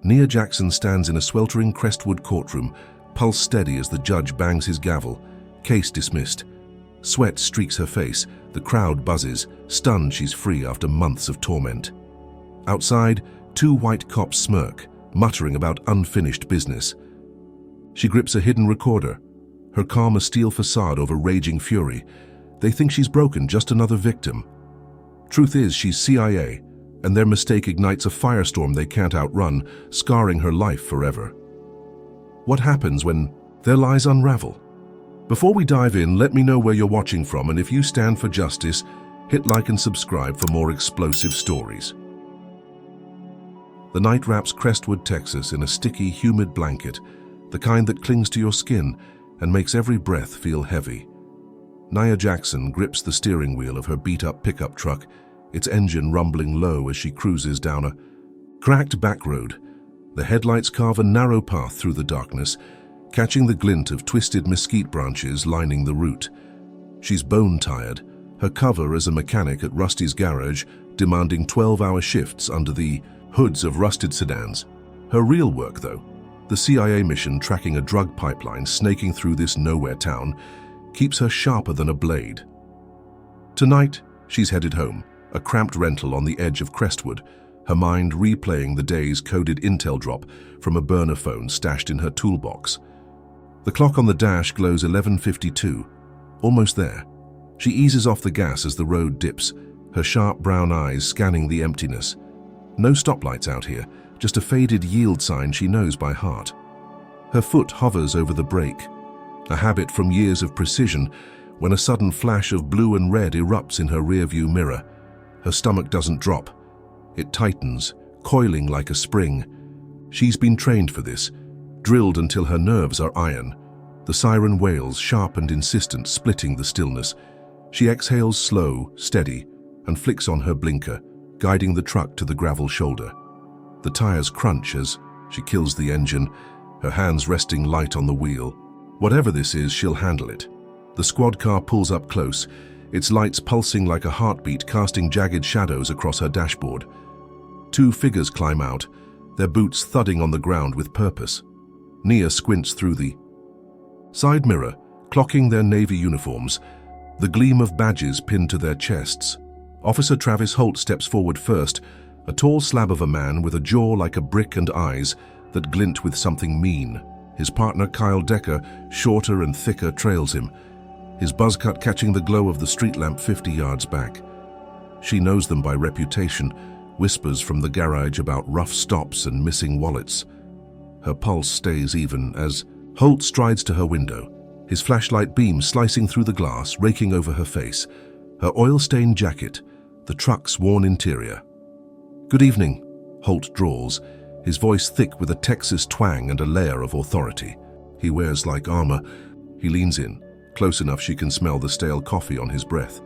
Nia Jackson stands in a sweltering Crestwood courtroom, pulse steady as the judge bangs his gavel. Case dismissed. Sweat streaks her face. The crowd buzzes, stunned she's free after months of torment. Outside, two white cops smirk, muttering about unfinished business. She grips a hidden recorder, her calm a steel facade over raging fury. They think she's broken, just another victim. Truth is, she's CIA, and their mistake ignites a firestorm they can't outrun, scarring her life forever. What happens when their lies unravel? Before we dive in, let me know where you're watching from, and if you stand for justice, hit like and subscribe for more explosive stories. The night wraps Crestwood, Texas in a sticky, humid blanket, the kind that clings to your skin and makes every breath feel heavy. Nia Jackson grips the steering wheel of her beat-up pickup truck, its engine rumbling low as she cruises down a cracked back road. The headlights carve a narrow path through the darkness, catching the glint of twisted mesquite branches lining the route. She's bone-tired, her cover as a mechanic at Rusty's garage, demanding 12-hour shifts under the hoods of rusted sedans. Her real work, though, the CIA mission tracking a drug pipeline snaking through this nowhere town, keeps her sharper than a blade. Tonight, she's headed home, a cramped rental on the edge of Crestwood, her mind replaying the day's coded intel drop from a burner phone stashed in her toolbox. The clock on the dash glows 11:52. Almost there. She eases off the gas as the road dips, her sharp brown eyes scanning the emptiness. No stoplights out here, just a faded yield sign she knows by heart. Her foot hovers over the brake, a habit from years of precision, when a sudden flash of blue and red erupts in her rearview mirror. Her stomach doesn't drop. It tightens, coiling like a spring. She's been trained for this, drilled until her nerves are iron. The siren wails, sharp and insistent, splitting the stillness. She exhales slow, steady, and flicks on her blinker, guiding the truck to the gravel shoulder. The tires crunch as she kills the engine, her hands resting light on the wheel. Whatever this is, she'll handle it. The squad car pulls up close, its lights pulsing like a heartbeat, casting jagged shadows across her dashboard. Two figures climb out, their boots thudding on the ground with purpose. Nia squints through the side mirror, clocking their navy uniforms, the gleam of badges pinned to their chests. Officer Travis Holt steps forward first, a tall slab of a man with a jaw like a brick and eyes that glint with something mean. His partner Kyle Decker, shorter and thicker, trails him, his buzz cut catching the glow of the street lamp 50 yards back. She knows them by reputation, whispers from the garage about rough stops and missing wallets. Her pulse stays even as Holt strides to her window, his flashlight beam slicing through the glass, raking over her face, her oil-stained jacket, the truck's worn interior. "Good evening," Holt drawls, his voice thick with a Texas twang and a layer of authority. He wears like armor. He leans in, close enough she can smell the stale coffee on his breath.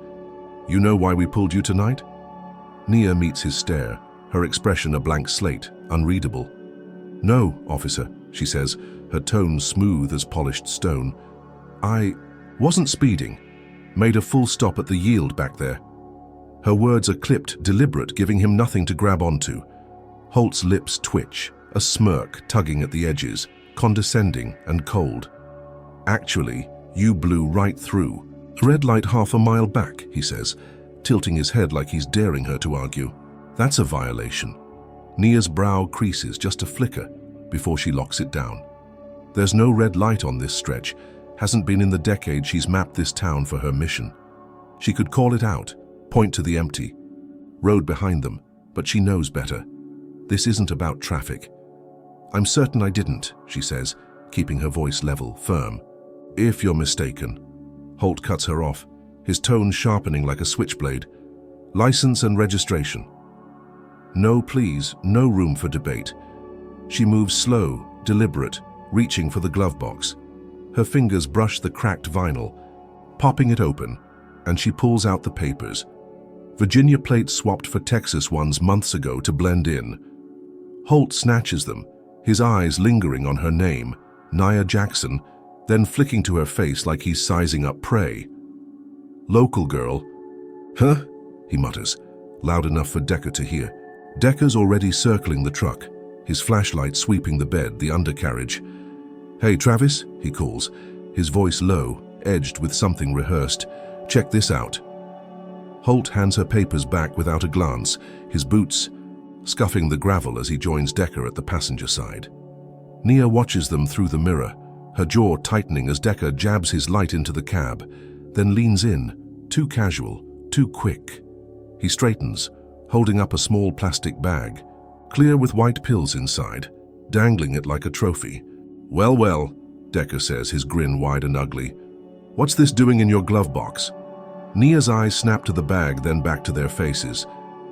"You know why we pulled you tonight?" Nia meets his stare, her expression a blank slate, unreadable. "No, officer," she says, her tone smooth as polished stone. "I wasn't speeding. Made a full stop at the yield back there." Her words are clipped, deliberate, giving him nothing to grab onto. Holt's lips twitch, a smirk tugging at the edges, condescending and cold. "Actually, you blew right through. A red light half a mile back," he says, tilting his head like he's daring her to argue. "That's a violation." Nia's brow creases just a flicker before she locks it down. There's no red light on this stretch, hasn't been in the decade she's mapped this town for her mission. She could call it out, point to the empty road behind them, but she knows better. This isn't about traffic. "I'm certain I didn't," she says, keeping her voice level, firm. "If you're mistaken." Holt cuts her off, his tone sharpening like a switchblade. "License and registration." "No, please, no room for debate." She moves slow, deliberate, reaching for the glove box. Her fingers brush the cracked vinyl, popping it open, and she pulls out the papers. Virginia plates swapped for Texas ones months ago to blend in. Holt snatches them, his eyes lingering on her name, Nia Jackson, then flicking to her face like he's sizing up prey. "Local girl." "Huh?" he mutters, loud enough for Decker to hear. Decker's already circling the truck, his flashlight sweeping the bed, the undercarriage. "Hey, Travis," he calls, his voice low, edged with something rehearsed. "Check this out." Holt hands her papers back without a glance, his boots scuffing the gravel as he joins Decker at the passenger side. Nia watches them through the mirror, her jaw tightening as Decker jabs his light into the cab, then leans in, too casual, too quick. He straightens, holding up a small plastic bag, clear with white pills inside, dangling it like a trophy. "Well, well," Decker says, his grin wide and ugly. "What's this doing in your glove box?" Nia's eyes snap to the bag, then back to their faces.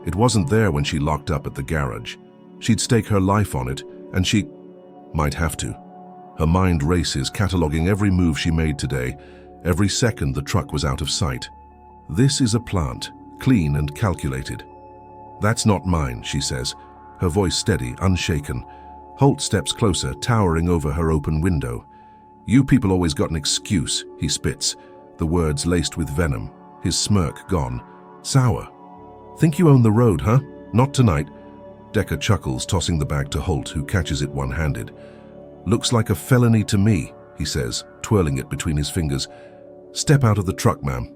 It wasn't there when she locked up at the garage. She'd stake her life on it, and she might have to. Her mind races, cataloging every move she made today. Every second the truck was out of sight. "This is a plant, clean and calculated." "That's not mine," she says, her voice steady, unshaken. Holt steps closer, towering over her open window. "You people always got an excuse," he spits, the words laced with venom, his smirk gone. "Sour. Think you own the road, huh? Not tonight." Decker chuckles, tossing the bag to Holt, who catches it one-handed. "Looks like a felony to me," he says, twirling it between his fingers. "Step out of the truck, ma'am."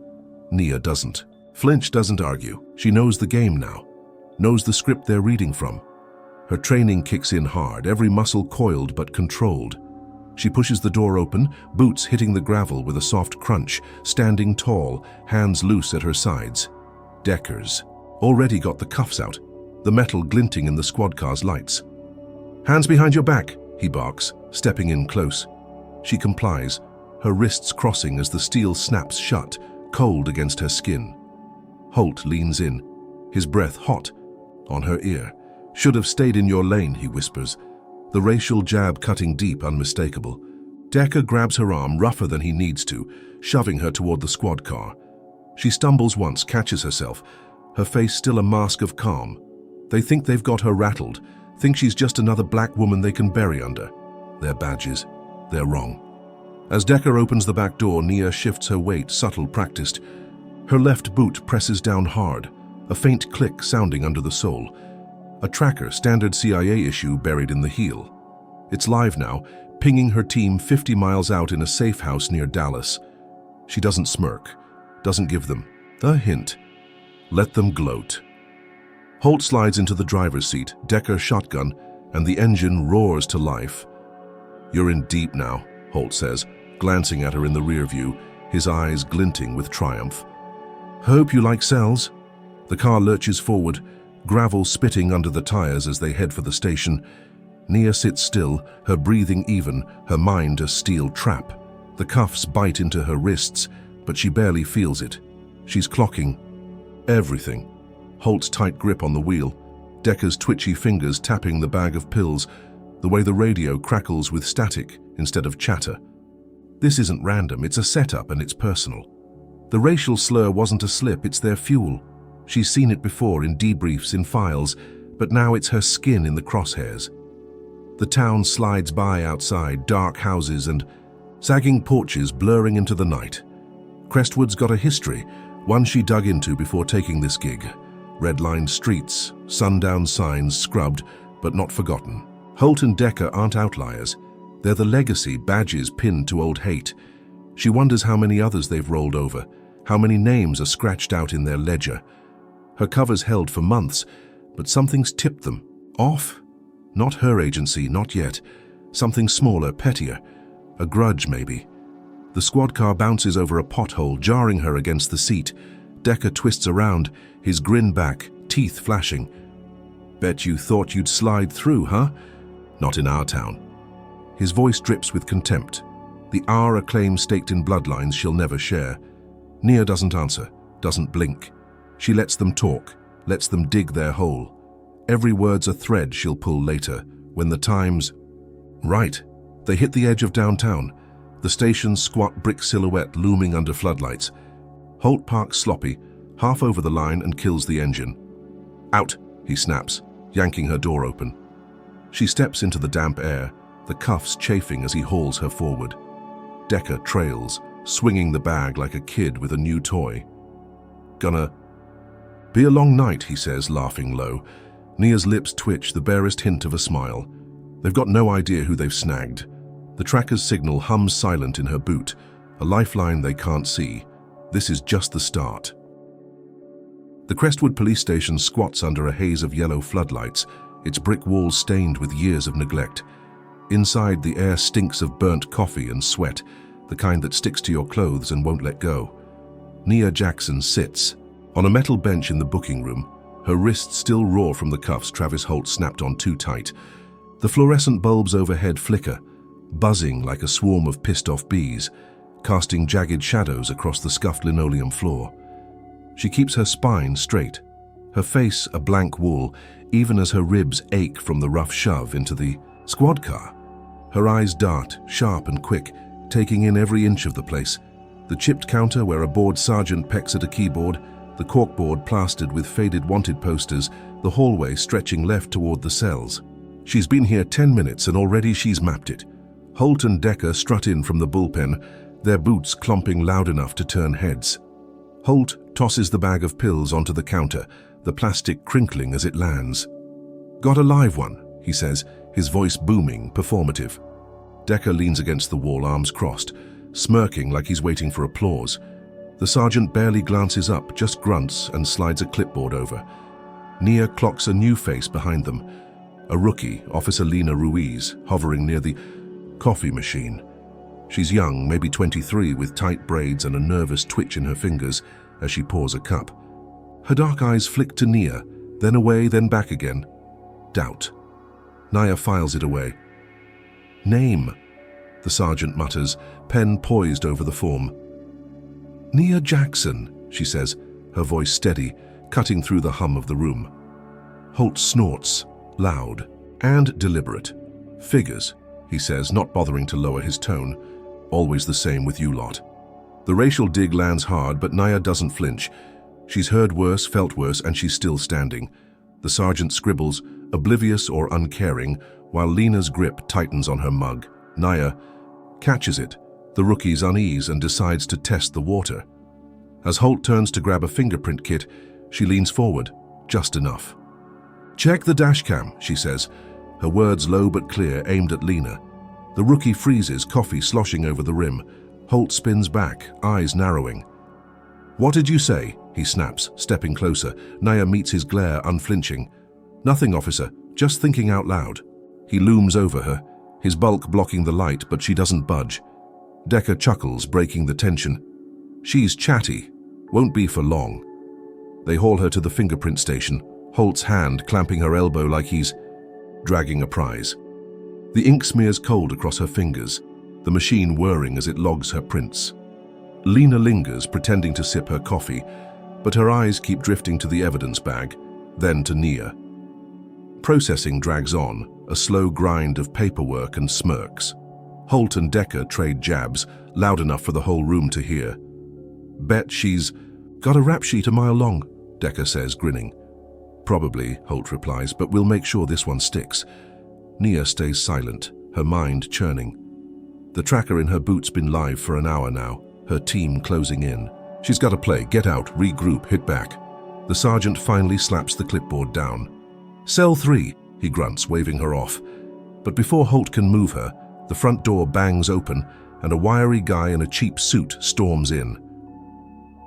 Nia doesn't. Flinch doesn't argue. She knows the game now, knows the script they're reading from. Her training kicks in hard, every muscle coiled but controlled. She pushes the door open, boots hitting the gravel with a soft crunch, standing tall, hands loose at her sides. Decker's already got the cuffs out, the metal glinting in the squad car's lights. "Hands behind your back," he barks, stepping in close. She complies, her wrists crossing as the steel snaps shut, cold against her skin. Holt leans in, his breath hot, on her ear. "Should have stayed in your lane," he whispers, the racial jab cutting deep, unmistakable. Decker grabs her arm rougher than he needs to, shoving her toward the squad car. She stumbles once, catches herself, her face still a mask of calm. They think they've got her rattled, think she's just another black woman they can bury under their badges. They're wrong. As Decker opens the back door, Nia shifts her weight, subtle, practiced. Her left boot presses down hard, a faint click sounding under the sole. A tracker, standard CIA issue, buried in the heel. It's live now, pinging her team 50 miles out in a safe house near Dallas. She doesn't smirk, doesn't give them the hint. Let them gloat. Holt slides into the driver's seat, Decker shotgun, and the engine roars to life. "You're in deep now," Holt says, glancing at her in the rear view, his eyes glinting with triumph. "Hope you like cells." The car lurches forward, gravel spitting under the tires as they head for the station. Nia sits still, her breathing even, her mind a steel trap. The cuffs bite into her wrists, but she barely feels it. She's clocking everything. Holt's tight grip on the wheel, Decker's twitchy fingers tapping the bag of pills, the way the radio crackles with static instead of chatter. This isn't random, it's a setup and it's personal. The racial slur wasn't a slip, it's their fuel. She's seen it before in debriefs, in files, but now it's her skin in the crosshairs. The town slides by outside, dark houses and sagging porches blurring into the night. Crestwood's got a history, one she dug into before taking this gig. Red-lined streets, sundown signs scrubbed, but not forgotten. Holt and Decker aren't outliers. They're the legacy, badges pinned to old hate. She wonders how many others they've rolled over, how many names are scratched out in their ledger. Her cover's held for months, but something's tipped them. Off? Not her agency, not yet. Something smaller, pettier. A grudge, maybe. The squad car bounces over a pothole, jarring her against the seat. Decker twists around, his grin back, teeth flashing. "Bet you thought you'd slide through, huh? Not in our town." His voice drips with contempt. The our claim staked in bloodlines she'll never share. Nia doesn't answer, doesn't blink. She lets them talk, lets them dig their hole. Every word's a thread she'll pull later, when the time's right. They hit the edge of downtown, the station's squat brick silhouette looming under floodlights. Holt parks sloppy, half over the line, and kills the engine. "Out," he snaps, yanking her door open. She steps into the damp air, the cuffs chafing as he hauls her forward. Decker trails, swinging the bag like a kid with a new toy. "Gonna be a long night," he says, laughing low. Nia's lips twitch, the barest hint of a smile. They've got no idea who they've snagged. The tracker's signal hums silent in her boot, a lifeline they can't see. This is just the start. The Crestwood police station squats under a haze of yellow floodlights, its brick walls stained with years of neglect. Inside, the air stinks of burnt coffee and sweat, the kind that sticks to your clothes and won't let go. Nia Jackson sits on a metal bench in the booking room, her wrists still raw from the cuffs Travis Holt snapped on too tight. The fluorescent bulbs overhead flicker, buzzing like a swarm of pissed-off bees, casting jagged shadows across the scuffed linoleum floor. She keeps her spine straight, her face a blank wall, even as her ribs ache from the rough shove into the squad car. Her eyes dart, sharp and quick, taking in every inch of the place. The chipped counter where a bored sergeant pecks at a keyboard, the corkboard plastered with faded wanted posters, the hallway stretching left toward the cells. She's been here 10 minutes and already she's mapped it. Holt and Decker strut in from the bullpen, their boots clomping loud enough to turn heads. Holt tosses the bag of pills onto the counter, the plastic crinkling as it lands. "Got a live one," he says, his voice booming, performative. Decker leans against the wall, arms crossed, smirking like he's waiting for applause. The sergeant barely glances up, just grunts and slides a clipboard over. Nia clocks a new face behind them, a rookie, Officer Lena Ruiz, hovering near the coffee machine. She's young, maybe 23, with tight braids and a nervous twitch in her fingers as she pours a cup. Her dark eyes flick to Nia, then away, then back again. Doubt. Nia files it away. "Name," the sergeant mutters, pen poised over the form. "Nia Jackson," she says, her voice steady, cutting through the hum of the room. Holt snorts, loud and deliberate. "Figures," he says, not bothering to lower his tone. "Always the same with you lot." The racial dig lands hard, but Nia doesn't flinch. She's heard worse, felt worse, and she's still standing. The sergeant scribbles, oblivious or uncaring, while Lena's grip tightens on her mug. Nia catches it, the rookie's unease, and decides to test the water. As Holt turns to grab a fingerprint kit, she leans forward, just enough. "Check the dashcam," she says, her words low but clear, aimed at Lena. The rookie freezes, coffee sloshing over the rim. Holt spins back, eyes narrowing. "What did you say?" he snaps, stepping closer. Nia meets his glare, unflinching. "Nothing, officer, just thinking out loud." He looms over her, his bulk blocking the light, but she doesn't budge. Decker chuckles, breaking the tension. She's chatty. Won't be for long. They haul her to the fingerprint station, Holt's hand clamping her elbow like he's dragging a prize. The ink smears cold across her fingers, the machine whirring as it logs her prints. Lena lingers, pretending to sip her coffee, but her eyes keep drifting to the evidence bag, then to Nia. Processing drags on, a slow grind of paperwork and smirks. Holt and Decker trade jabs, loud enough for the whole room to hear. "Bet she's got a rap sheet a mile long," Decker says, grinning. "Probably," Holt replies, "but we'll make sure this one sticks." Nia stays silent, her mind churning. The tracker in her boot's been live for an hour now, her team closing in. She's got to play, get out, regroup, hit back. The sergeant finally slaps the clipboard down. "Cell 3, he grunts, waving her off. But before Holt can move her, the front door bangs open and a wiry guy in a cheap suit storms in.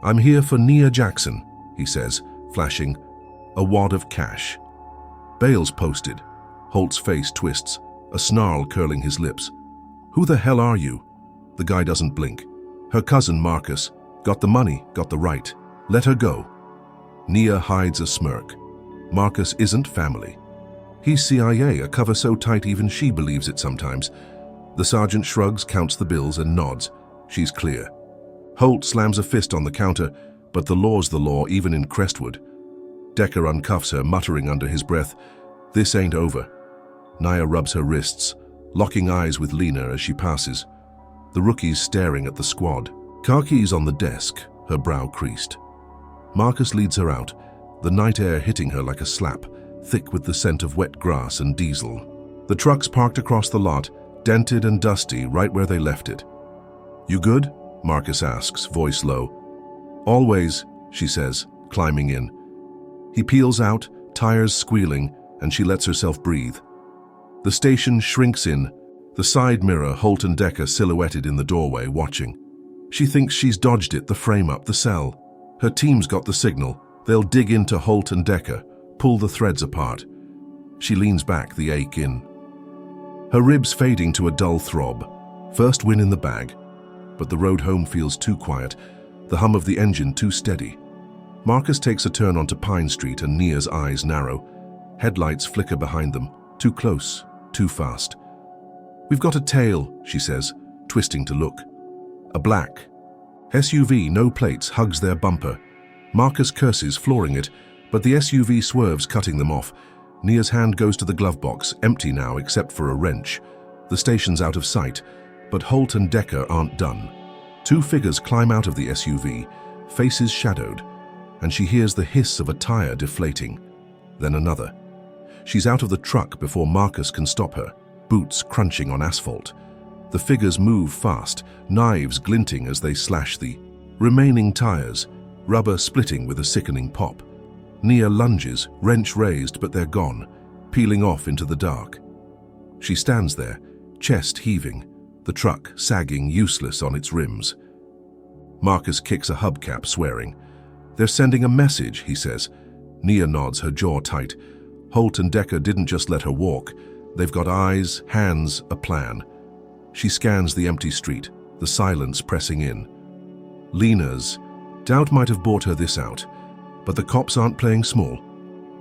"I'm here for Nia Jackson," he says, flashing a wad of cash. "Bail's posted." Holt's face twists, a snarl curling his lips. "Who the hell are you?" The guy doesn't blink. "Her cousin Marcus. Got the money, got the right. Let her go." Nia hides a smirk. Marcus isn't family. He's CIA, a cover so tight even she believes it sometimes. The sergeant shrugs, counts the bills, and nods. She's clear. Holt slams a fist on the counter, but the law's the law, even in Crestwood. Decker uncuffs her, muttering under his breath, "This ain't over." Nia rubs her wrists, locking eyes with Lena as she passes. The rookie's staring at the squad. Car keys on the desk, her brow creased. Marcus leads her out, the night air hitting her like a slap, thick with the scent of wet grass and diesel. The truck's parked across the lot, dented and dusty, right where they left it. "You good?" Marcus asks, voice low. "Always," she says, climbing in. He peels out, tires squealing, and she lets herself breathe. The station shrinks in, the side mirror Holt and Decker silhouetted in the doorway watching. She thinks she's dodged it, the frame up, the cell. Her team's got the signal. They'll dig into Holt and Decker, pull the threads apart. She leans back, the ache in. Her ribs fading to a dull throb. First win in the bag. But the road home feels too quiet, the hum of the engine too steady. Marcus takes a turn onto Pine Street and Nia's eyes narrow. Headlights flicker behind them, too close, too fast. "We've got a tail," she says, twisting to look. A black SUV, no plates, hugs their bumper. Marcus curses, flooring it, but the SUV swerves, cutting them off. Nia's hand goes to the glove box, empty now except for a wrench. The station's out of sight, but Holt and Decker aren't done. Two figures climb out of the SUV, faces shadowed, and she hears the hiss of a tire deflating. Then another. She's out of the truck before Marcus can stop her, boots crunching on asphalt. The figures move fast, knives glinting as they slash the remaining tires, rubber splitting with a sickening pop. Nia lunges, wrench raised, but they're gone, peeling off into the dark. She stands there, chest heaving, the truck sagging useless on its rims. Marcus kicks a hubcap, swearing. "They're sending a message," he says. Nia nods, her jaw tight. Holt and Decker didn't just let her walk. They've got eyes, hands, a plan. She scans the empty street, the silence pressing in. Lena's. Doubt might have bought her this out, but the cops aren't playing small.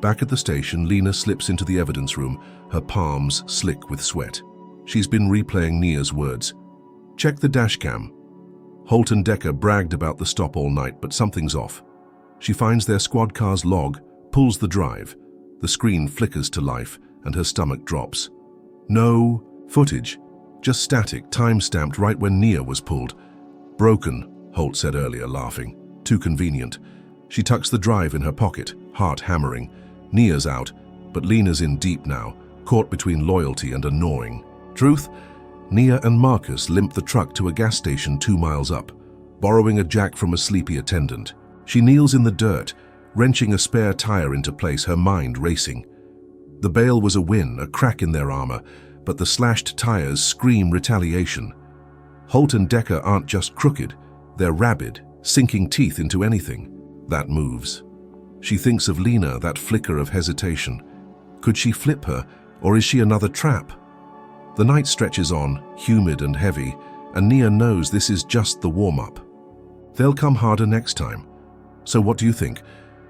Back at the station, Lena slips into the evidence room, her palms slick with sweat. She's been replaying Nia's words. "Check the dash cam." Holt and Decker bragged about the stop all night, but something's off. She finds their squad car's log, pulls the drive. The screen flickers to life, and her stomach drops. No footage. Just static, time-stamped right when Nia was pulled. "Broken," Holt said earlier, laughing. "Too convenient." She tucks the drive in her pocket, heart hammering. Nia's out, but Lena's in deep now, caught between loyalty and a gnawing. Truth? Nia and Marcus limp the truck to a gas station 2 miles up, borrowing a jack from a sleepy attendant. She kneels in the dirt, wrenching a spare tire into place, her mind racing. The bail was a win, a crack in their armor, but the slashed tires scream retaliation. Holt and Decker aren't just crooked, they're rabid, sinking teeth into anything that moves. She thinks of Lena, that flicker of hesitation. Could she flip her, or is she another trap? The night stretches on, humid and heavy, and Nia knows this is just the warm-up. They'll come harder next time. So what do you think?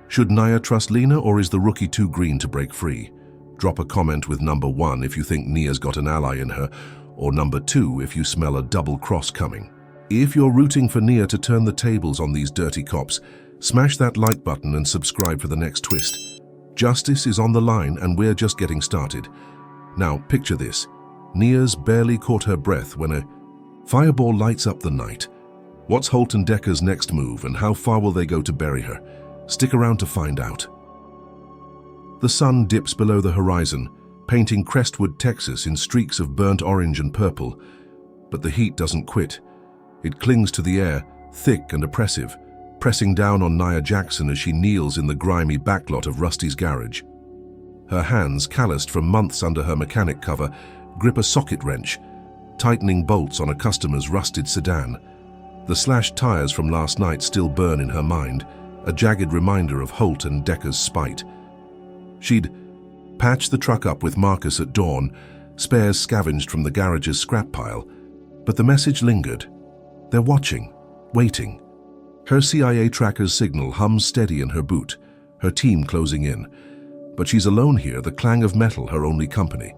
Should Nia trust Lena, or is the rookie too green to break free? Drop a comment with number 1 if you think Nia's got an ally in her, or number 2 if you smell a double cross coming. If you're rooting for Nia to turn the tables on these dirty cops, smash that like button and subscribe for the next twist. Justice is on the line and we're just getting started. Now picture this. Nia's barely caught her breath when a fireball lights up the night. What's Holt and Decker's next move, and how far will they go to bury her? Stick around to find out. The sun dips below the horizon, painting Crestwood, Texas in streaks of burnt orange and purple. But the heat doesn't quit. It clings to the air, thick and oppressive, pressing down on Nia Jackson as she kneels in the grimy backlot of Rusty's garage. Her hands, calloused from months under her mechanic cover, grip a socket wrench, tightening bolts on a customer's rusted sedan. The slashed tires from last night still burn in her mind, a jagged reminder of Holt and Decker's spite. She'd patched the truck up with Marcus at dawn, spares scavenged from the garage's scrap pile, but the message lingered. They're watching, waiting. Her CIA tracker's signal hums steady in her boot, her team closing in. But she's alone here, the clang of metal her only company.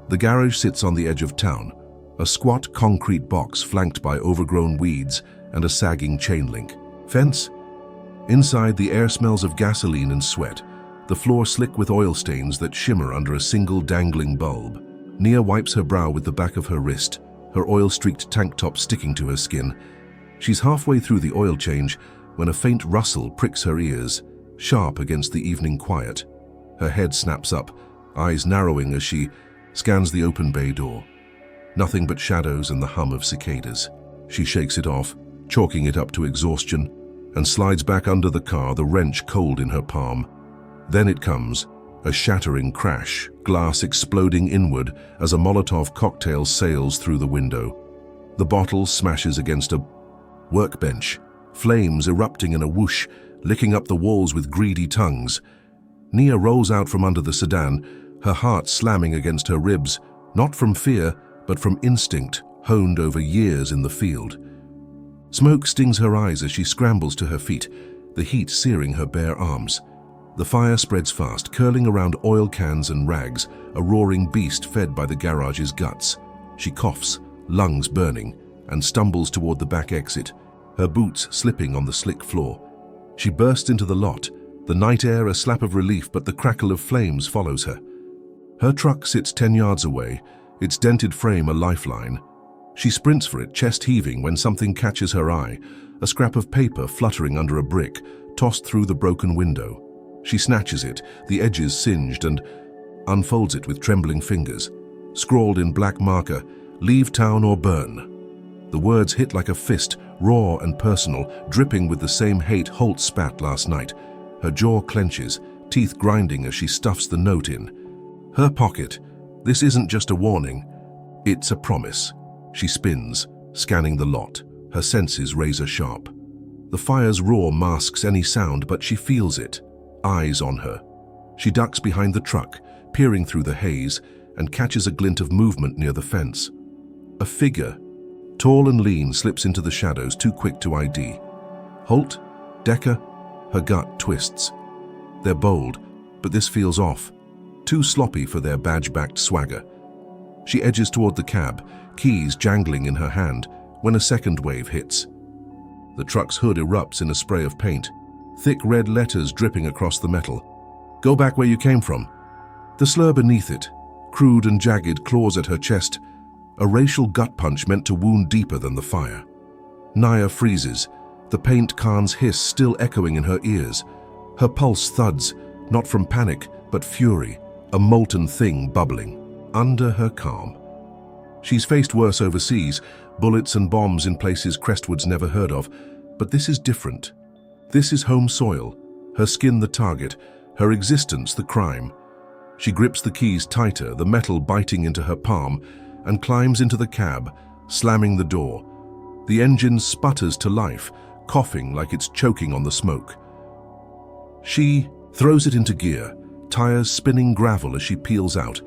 The garage sits on the edge of town, a squat concrete box flanked by overgrown weeds and a sagging chain link fence. Inside, the air smells of gasoline and sweat, the floor slick with oil stains that shimmer under a single dangling bulb. Nia wipes her brow with the back of her wrist, her oil-streaked tank top sticking to her skin. She's halfway through the oil change when a faint rustle pricks her ears, sharp against the evening quiet. Her head snaps up, eyes narrowing as she scans the open bay door. Nothing but shadows and the hum of cicadas. She shakes it off, chalking it up to exhaustion, and slides back under the car, the wrench cold in her palm. Then it comes, A shattering crash, glass exploding inward as a Molotov cocktail sails through the window. The bottle smashes against a workbench, flames erupting in a whoosh, licking up the walls with greedy tongues. Nia rolls out from under the sedan, her heart slamming against her ribs, not from fear, but from instinct honed over years in the field. Smoke stings her eyes as she scrambles to her feet, the heat searing her bare arms. The fire spreads fast, curling around oil cans and rags, a roaring beast fed by the garage's guts. She coughs, lungs burning, and stumbles toward the back exit, her boots slipping on the slick floor. She bursts into the lot, the night air a slap of relief, but the crackle of flames follows her. Her truck sits 10 yards away, its dented frame a lifeline. She sprints for it, chest heaving, when something catches her eye, a scrap of paper fluttering under a brick, tossed through the broken window. She snatches it, the edges singed, and unfolds it with trembling fingers. Scrawled in black marker, "Leave town or burn." The words hit like a fist, raw and personal, dripping with the same hate Holt spat last night. Her jaw clenches, teeth grinding as she stuffs the note in. Her pocket. This isn't just a warning. It's a promise. She spins, scanning the lot, her senses razor sharp. The fire's roar masks any sound, but she feels it. Eyes on her. She ducks behind the truck, peering through the haze, and catches a glint of movement near the fence. A figure, tall and lean, slips into the shadows, too quick to ID. Holt? Decker? Her gut twists. They're bold, but this feels off. Too sloppy for their badge-backed swagger. She edges toward the cab, keys jangling in her hand, when a second wave hits. The truck's hood erupts in a spray of paint, thick red letters dripping across the metal. "Go back where you came from." The slur beneath it, crude and jagged, claws at her chest, a racial gut punch meant to wound deeper than the fire. Nia freezes, the paint can's hiss still echoing in her ears. Her pulse thuds, not from panic, but fury, a molten thing bubbling under her calm. She's faced worse overseas, bullets and bombs in places Crestwood's never heard of, but this is different. This is home soil, her skin the target, her existence the crime. She grips the keys tighter, the metal biting into her palm, and climbs into the cab, slamming the door. The engine sputters to life, coughing like it's choking on the smoke. She throws it into gear, tires spinning gravel as she peels out.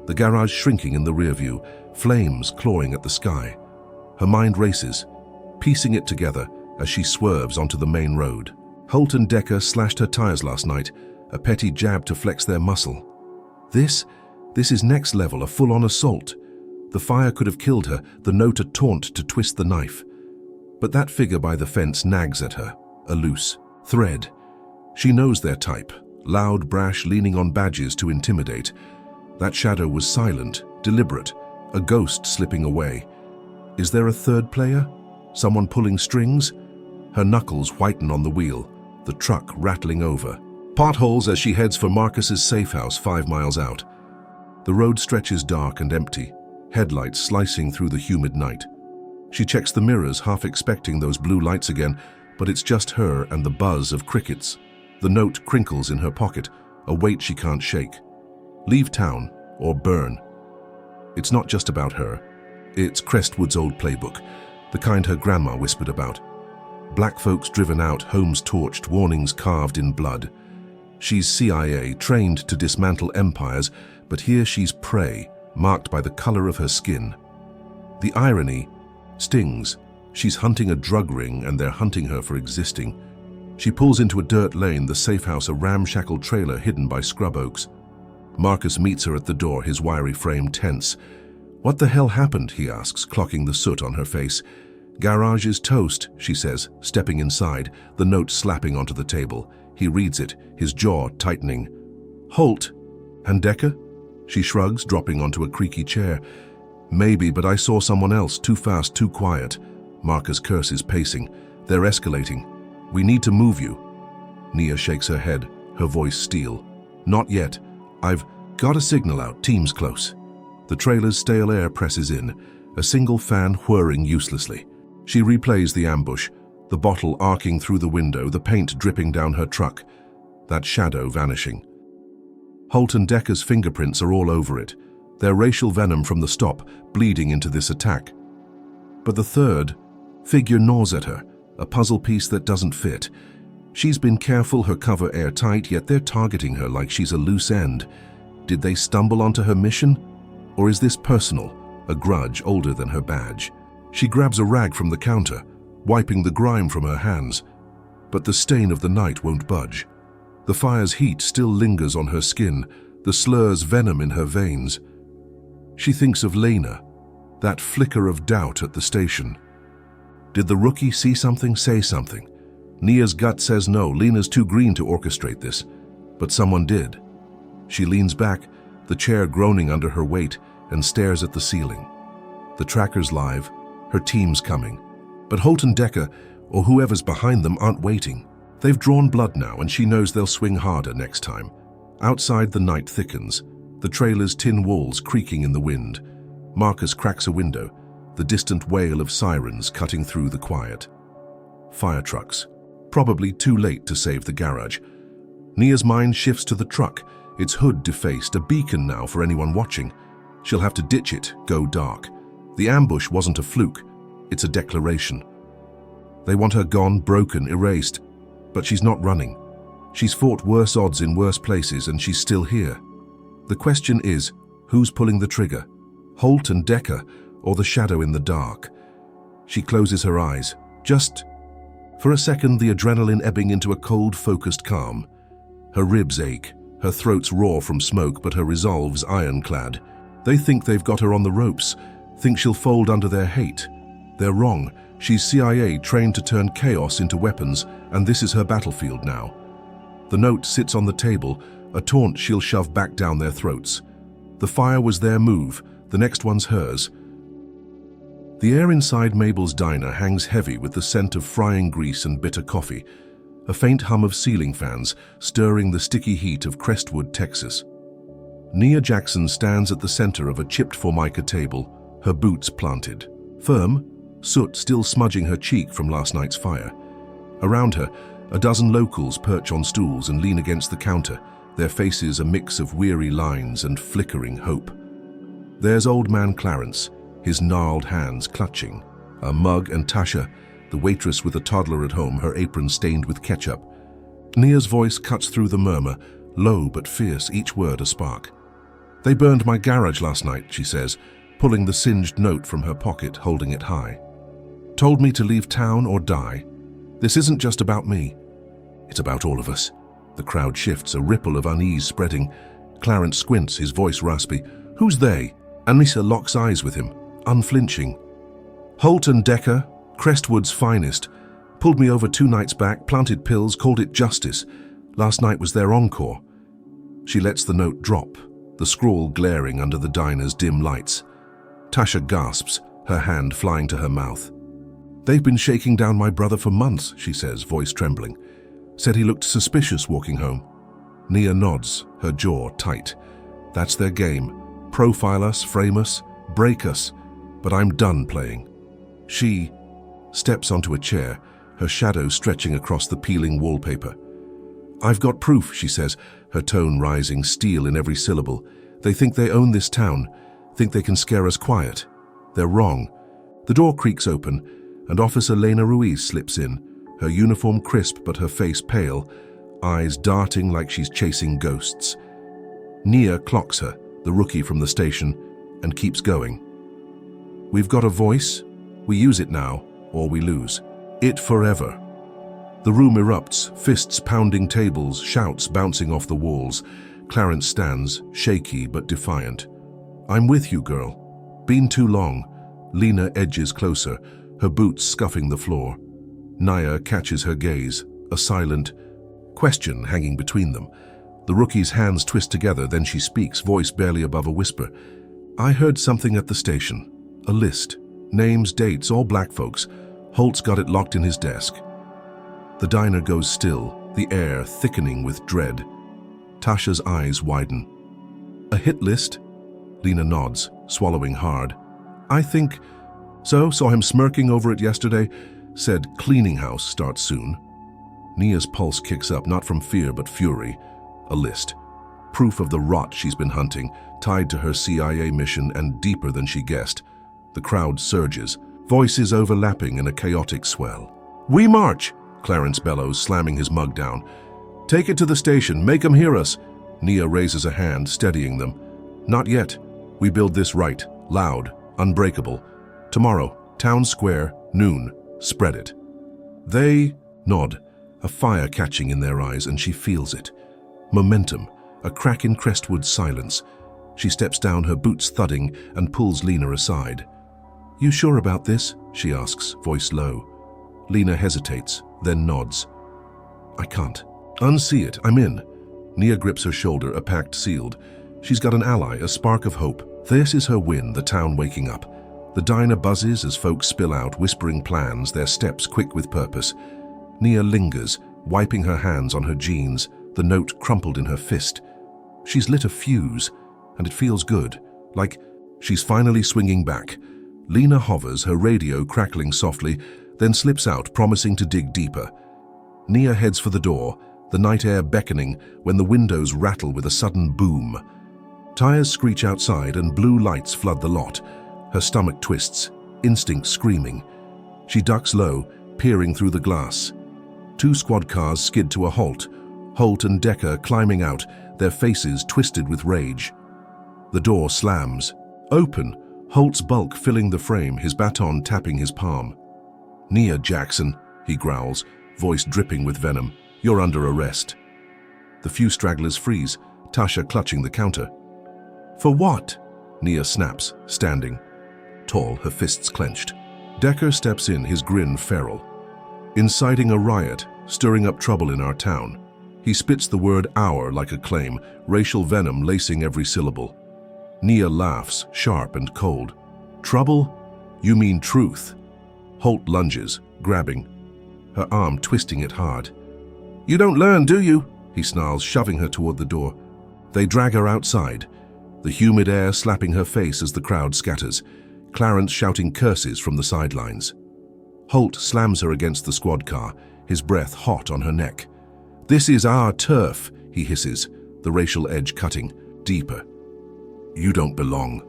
The garage shrinking in the rear view, flames clawing at the sky. Her mind races, piecing it together as she swerves onto the main road. Holt and Decker slashed her tires last night, a petty jab to flex their muscle. This is next level, a full-on assault. The fire could have killed her, the note a taunt to twist the knife. But that figure by the fence nags at her, a loose thread. She knows their type, loud, brash, leaning on badges to intimidate. That shadow was silent, deliberate, a ghost slipping away. Is there a third player? Someone pulling strings? Her knuckles whiten on the wheel, the truck rattling over. Potholes as she heads for Marcus's safe house 5 miles out. The road stretches dark and empty, headlights slicing through the humid night. She checks the mirrors, half expecting those blue lights again, but it's just her and the buzz of crickets. The note crinkles in her pocket, a weight she can't shake. Leave town or burn. It's not just about her. It's Crestwood's old playbook, the kind her grandma whispered about. Black folks driven out, homes torched, warnings carved in blood. She's CIA, trained to dismantle empires, but here she's prey, marked by the color of her skin. The irony stings. She's hunting a drug ring and they're hunting her for existing. She pulls into a dirt lane, the safe house a ramshackle trailer hidden by scrub oaks. Marcus meets her at the door, his wiry frame tense. "What the hell happened?" he asks, clocking the soot on her face. "Garage is toast," she says, stepping inside, the note slapping onto the table. He reads it, his jaw tightening. "Holt? And Decker?" She shrugs, dropping onto a creaky chair. "Maybe, but I saw someone else, too fast, too quiet." Marcus curses, pacing. "They're escalating. We need to move you." Nia shakes her head, her voice steel. "Not yet. I've got a signal out, team's close." The trailer's stale air presses in, a single fan whirring uselessly. She replays the ambush, the bottle arcing through the window, the paint dripping down her truck, that shadow vanishing. Holt and Decker's fingerprints are all over it, their racial venom from the stop bleeding into this attack. But the third figure gnaws at her, a puzzle piece that doesn't fit. She's been careful, her cover airtight, yet they're targeting her like she's a loose end. Did they stumble onto her mission? Or is this personal, a grudge older than her badge? She grabs a rag from the counter, wiping the grime from her hands. But the stain of the night won't budge. The fire's heat still lingers on her skin, the slur's venom in her veins. She thinks of Lena, that flicker of doubt at the station. Did the rookie see something, say something? Nia's gut says no, Lena's too green to orchestrate this. But someone did. She leans back, the chair groaning under her weight, and stares at the ceiling. The tracker's live, her team's coming. But Holt and Decker, or whoever's behind them, aren't waiting. They've drawn blood now, and she knows they'll swing harder next time. Outside, the night thickens, the trailer's tin walls creaking in the wind. Marcus cracks a window, the distant wail of sirens cutting through the quiet. Fire trucks, probably too late to save the garage. Nia's mind shifts to the truck, its hood defaced, a beacon now for anyone watching. She'll have to ditch it, go dark. The ambush wasn't a fluke, it's a declaration. They want her gone, broken, erased. But she's not running. She's fought worse odds in worse places, and she's still here. The question is, who's pulling the trigger? Holt and Decker, or the shadow in the dark? She closes her eyes, just for a second, the adrenaline ebbing into a cold, focused calm. Her ribs ache, her throat's raw from smoke, but her resolve's ironclad. They think they've got her on the ropes, think she'll fold under their hate. They're wrong. She's CIA trained to turn chaos into weapons, and this is her battlefield now. The note sits on the table, a taunt she'll shove back down their throats. The fire was their move, the next one's hers. The air inside Mabel's diner hangs heavy with the scent of frying grease and bitter coffee, a faint hum of ceiling fans stirring the sticky heat of Crestwood, Texas. Nia Jackson stands at the center of a chipped formica table, her boots planted. Firm, soot still smudging her cheek from last night's fire. Around her, a dozen locals perch on stools and lean against the counter, their faces a mix of weary lines and flickering hope. There's old man Clarence, his gnarled hands clutching, a mug, and Tasha, the waitress with a toddler at home, her apron stained with ketchup. Nia's voice cuts through the murmur, low but fierce, each word a spark. "They burned my garage last night," she says, pulling the singed note from her pocket, holding it high. "Told me to leave town or die. This isn't just about me. It's about all of us." The crowd shifts, a ripple of unease spreading. Clarence squints, his voice raspy. "Who's they?" And Lisa locks eyes with him, unflinching. "Holt and Decker, Crestwood's finest. Pulled me over 2 nights back, planted pills, called it justice. Last night was their encore." She lets the note drop, the scrawl glaring under the diner's dim lights. Tasha gasps, her hand flying to her mouth. "They've been shaking down my brother for months," she says, voice trembling. "Said he looked suspicious walking home." Nia nods, her jaw tight. "That's their game. Profile us, frame us, break us. But I'm done playing." She steps onto a chair, her shadow stretching across the peeling wallpaper. "I've got proof," she says, her tone rising, steel in every syllable. "They think they own this town, think they can scare us quiet. They're wrong." The door creaks open, and Officer Lena Ruiz slips in, her uniform crisp but her face pale, eyes darting like she's chasing ghosts. Nia clocks her, the rookie from the station, and keeps going. "We've got a voice. We use it now, or we lose. It forever." The room erupts, fists pounding tables, shouts bouncing off the walls. Clarence stands, shaky but defiant. "I'm with you, girl. Been too long." Lena edges closer, her boots scuffing the floor. Nia catches her gaze, a silent question hanging between them. The rookie's hands twist together, then she speaks, voice barely above a whisper. "I heard something at the station. A list. Names, dates, all black folks. Holt's got it locked in his desk." The diner goes still, the air thickening with dread. Tasha's eyes widen. "A hit list?" Lena nods, swallowing hard. "I think so. Saw him smirking over it yesterday. Said cleaning house starts soon." Nia's pulse kicks up, not from fear but fury. A list. proof of the rot she's been hunting, tied to her CIA mission and deeper than she guessed. The crowd surges, voices overlapping in a chaotic swell. "We march!" Clarence bellows, slamming his mug down. "Take it to the station, make 'em hear us." Nia raises a hand, steadying them. "Not yet. We build this right, loud, unbreakable. Tomorrow, town square, noon. Spread it." They nod, a fire catching in their eyes, and she feels it. Momentum, a crack in Crestwood's silence. She steps down, her boots thudding, and pulls Lena aside. "You sure about this?" she asks, voice low. Lena hesitates, then nods. "I can't. Unsee it, I'm in." Nia grips her shoulder, a pact sealed. She's got an ally, a spark of hope. This is her win, the town waking up. The diner buzzes as folks spill out, whispering plans, their steps quick with purpose. Nia lingers, wiping her hands on her jeans, the note crumpled in her fist. She's lit a fuse, and it feels good, like she's finally swinging back. Lena hovers, her radio crackling softly, then slips out, promising to dig deeper. Nia heads for the door, the night air beckoning when the windows rattle with a sudden boom. Tires screech outside and blue lights flood the lot. Her stomach twists, instinct screaming. She ducks low, peering through the glass. 2 squad cars skid to a halt, Holt and Decker climbing out, their faces twisted with rage. The door slams. Open, Holt's bulk filling the frame, his baton tapping his palm. "Nia Jackson," he growls, voice dripping with venom. "You're under arrest." The few stragglers freeze, Tasha clutching the counter. "For what?" Nia snaps, standing. Tall, her fists clenched. Decker steps in, his grin feral. "Inciting a riot, stirring up trouble in our town." He spits the word "our" like a claim, racial venom lacing every syllable. Nia laughs, sharp and cold. "Trouble? You mean truth." Holt lunges, grabbing, her arm twisting it hard. "You don't learn, do you?" he snarls, shoving her toward the door. They drag her outside, the humid air slapping her face as the crowd scatters, Clarence shouting curses from the sidelines. Holt slams her against the squad car, his breath hot on her neck. "This is our turf," he hisses, the racial edge cutting, deeper. "You don't belong."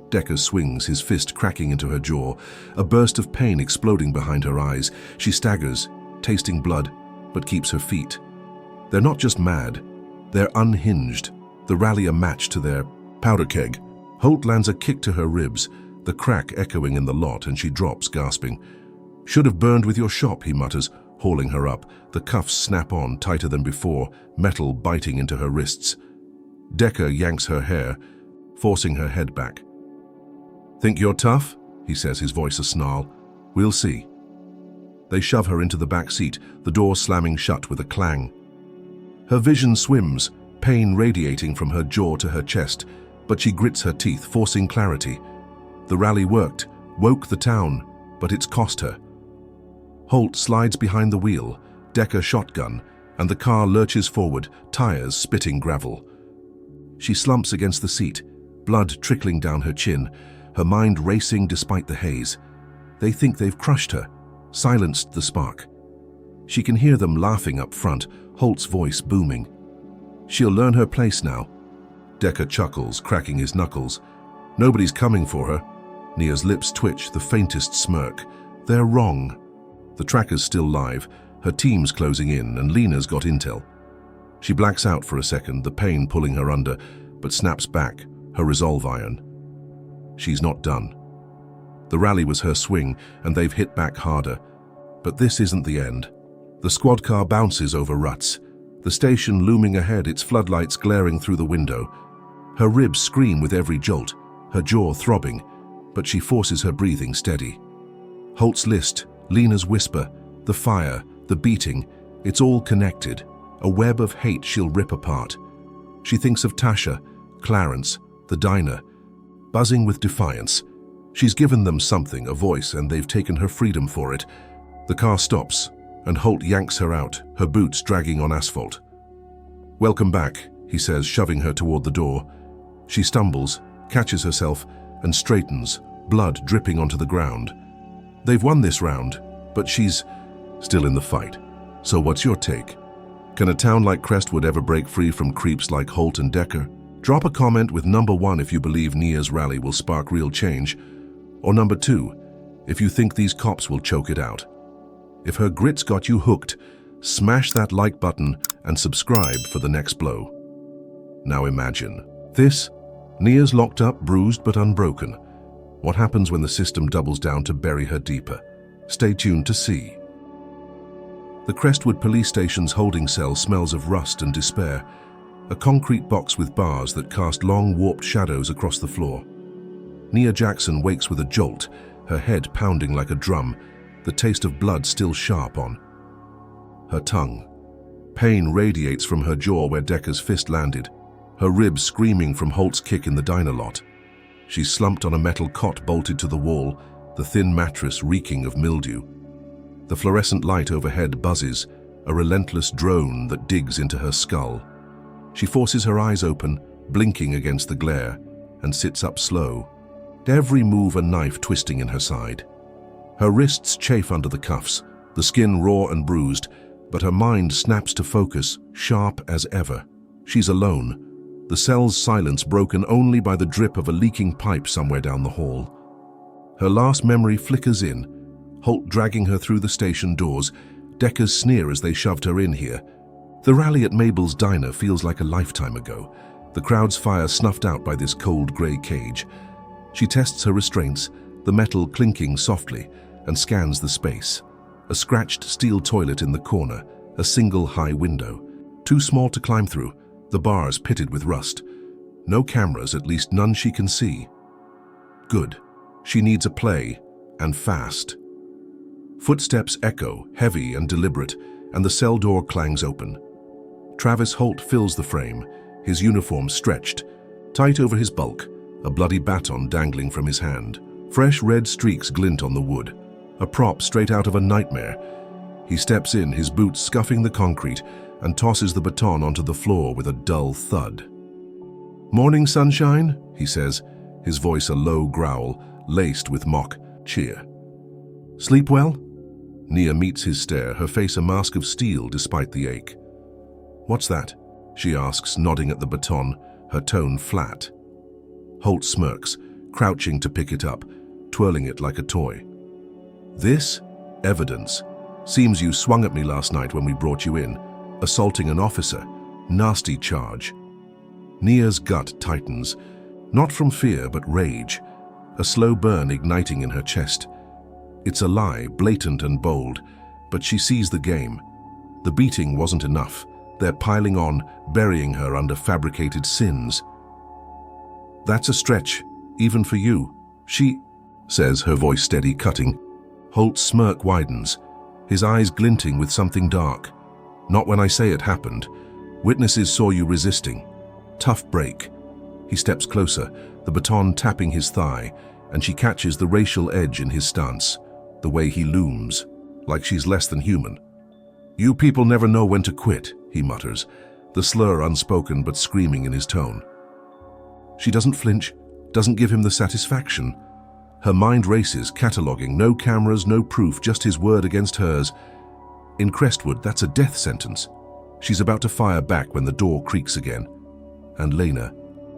Decker swings, his fist cracking into her jaw, a burst of pain exploding behind her eyes. She staggers, tasting blood, but keeps her feet. They're not just mad, they're unhinged, the rally a match to their powder keg. Holt lands a kick to her ribs, the crack echoing in the lot, and she drops, gasping. "Should have burned with your shop," he mutters, hauling her up. The cuffs snap on, tighter than before, metal biting into her wrists. Decker yanks her hair, forcing her head back. "Think you're tough?" he says, his voice a snarl. "We'll see." They shove her into the back seat, the door slamming shut with a clang. Her vision swims, pain radiating from her jaw to her chest, but she grits her teeth, forcing clarity. The rally worked, woke the town, but it's cost her. Holt slides behind the wheel, Decker shotgun, and the car lurches forward, tires spitting gravel. She slumps against the seat, blood trickling down her chin, her mind racing despite the haze. They think they've crushed her, silenced the spark. She can hear them laughing up front, Holt's voice booming. She'll learn her place now. Decker chuckles, cracking his knuckles. Nobody's coming for her. Nia's lips twitch, the faintest smirk. They're wrong. The tracker's still live, her team's closing in, and Lena's got intel. She blacks out for a second, the pain pulling her under, but snaps back, her resolve iron. She's not done. The rally was her swing, and they've hit back harder. But this isn't the end. The squad car bounces over ruts, the station looming ahead, its floodlights glaring through the window. Her ribs scream with every jolt, her jaw throbbing, but she forces her breathing steady. Holt's list, Lena's whisper, the fire, the beating, it's all connected, a web of hate she'll rip apart. She thinks of Tasha, Clarence, the diner, buzzing with defiance. She's given them something, a voice, and they've taken her freedom for it. The car stops, and Holt yanks her out, her boots dragging on asphalt. "Welcome back," he says, shoving her toward the door. She stumbles, catches herself, and straightens, blood dripping onto the ground. They've won this round, but she's still in the fight. "So what's your take?" Can a town like Crestwood ever break free from creeps like Holt and Decker? Drop a comment with number 1 if you believe Nia's rally will spark real change, or number 2 if you think these cops will choke it out. If her grits got you hooked, smash that like button and subscribe for the next blow. Now imagine this. Nia's locked up, bruised but unbroken. What happens when the system doubles down to bury her deeper? Stay tuned to see. The Crestwood police station's holding cell smells of rust and despair, a concrete box with bars that cast long, warped shadows across the floor. Nia Jackson wakes with a jolt, her head pounding like a drum, the taste of blood still sharp on her tongue. Pain radiates from her jaw where Decker's fist landed, her ribs screaming from Holt's kick in the diner lot. She's slumped on a metal cot bolted to the wall, the thin mattress reeking of mildew. The fluorescent light overhead buzzes, a relentless drone that digs into her skull. She forces her eyes open, blinking against the glare, and sits up slow, every move a knife twisting in her side. Her wrists chafe under the cuffs, the skin raw and bruised, but her mind snaps to focus, sharp as ever. She's alone, the cell's silence broken only by the drip of a leaking pipe somewhere down the hall. Her last memory flickers in, Holt dragging her through the station doors, Decker's sneer as they shoved her in here. The rally at Mabel's diner feels like a lifetime ago, the crowd's fire snuffed out by this cold grey cage. She tests her restraints, the metal clinking softly, and scans the space. A scratched steel toilet in the corner, a single high window. Too small to climb through, the bars pitted with rust. No cameras, at least none she can see. Good. She needs a play, and fast. Footsteps echo, heavy and deliberate, and the cell door clangs open. Travis Holt fills the frame, his uniform stretched, tight over his bulk, a bloody baton dangling from his hand. Fresh red streaks glint on the wood, a prop straight out of a nightmare. He steps in, his boots scuffing the concrete, and tosses the baton onto the floor with a dull thud. "Morning, sunshine," he says, his voice a low growl, laced with mock cheer. "Sleep well?" Nia meets his stare, her face a mask of steel despite the ache. "What's that?" she asks, nodding at the baton, her tone flat. Holt smirks, crouching to pick it up, twirling it like a toy. "This? Evidence. Seems you swung at me last night when we brought you in, assaulting an officer. Nasty charge." Nia's gut tightens, not from fear but rage, a slow burn igniting in her chest. It's a lie, blatant and bold, but she sees the game. The beating wasn't enough. They're piling on, burying her under fabricated sins. "That's a stretch, even for you," she says, her voice steady, cutting. Holt's smirk widens, his eyes glinting with something dark. "Not when I say it happened. Witnesses saw you resisting. Tough break." He steps closer, the baton tapping his thigh, and she catches the racial edge in his stance, the way he looms, like she's less than human. "You people never know when to quit," he mutters, the slur unspoken but screaming in his tone. She doesn't flinch, doesn't give him the satisfaction. Her mind races, cataloging, no cameras, no proof, just his word against hers. In Crestwood, that's a death sentence. She's about to fire back when the door creaks again. And Lena.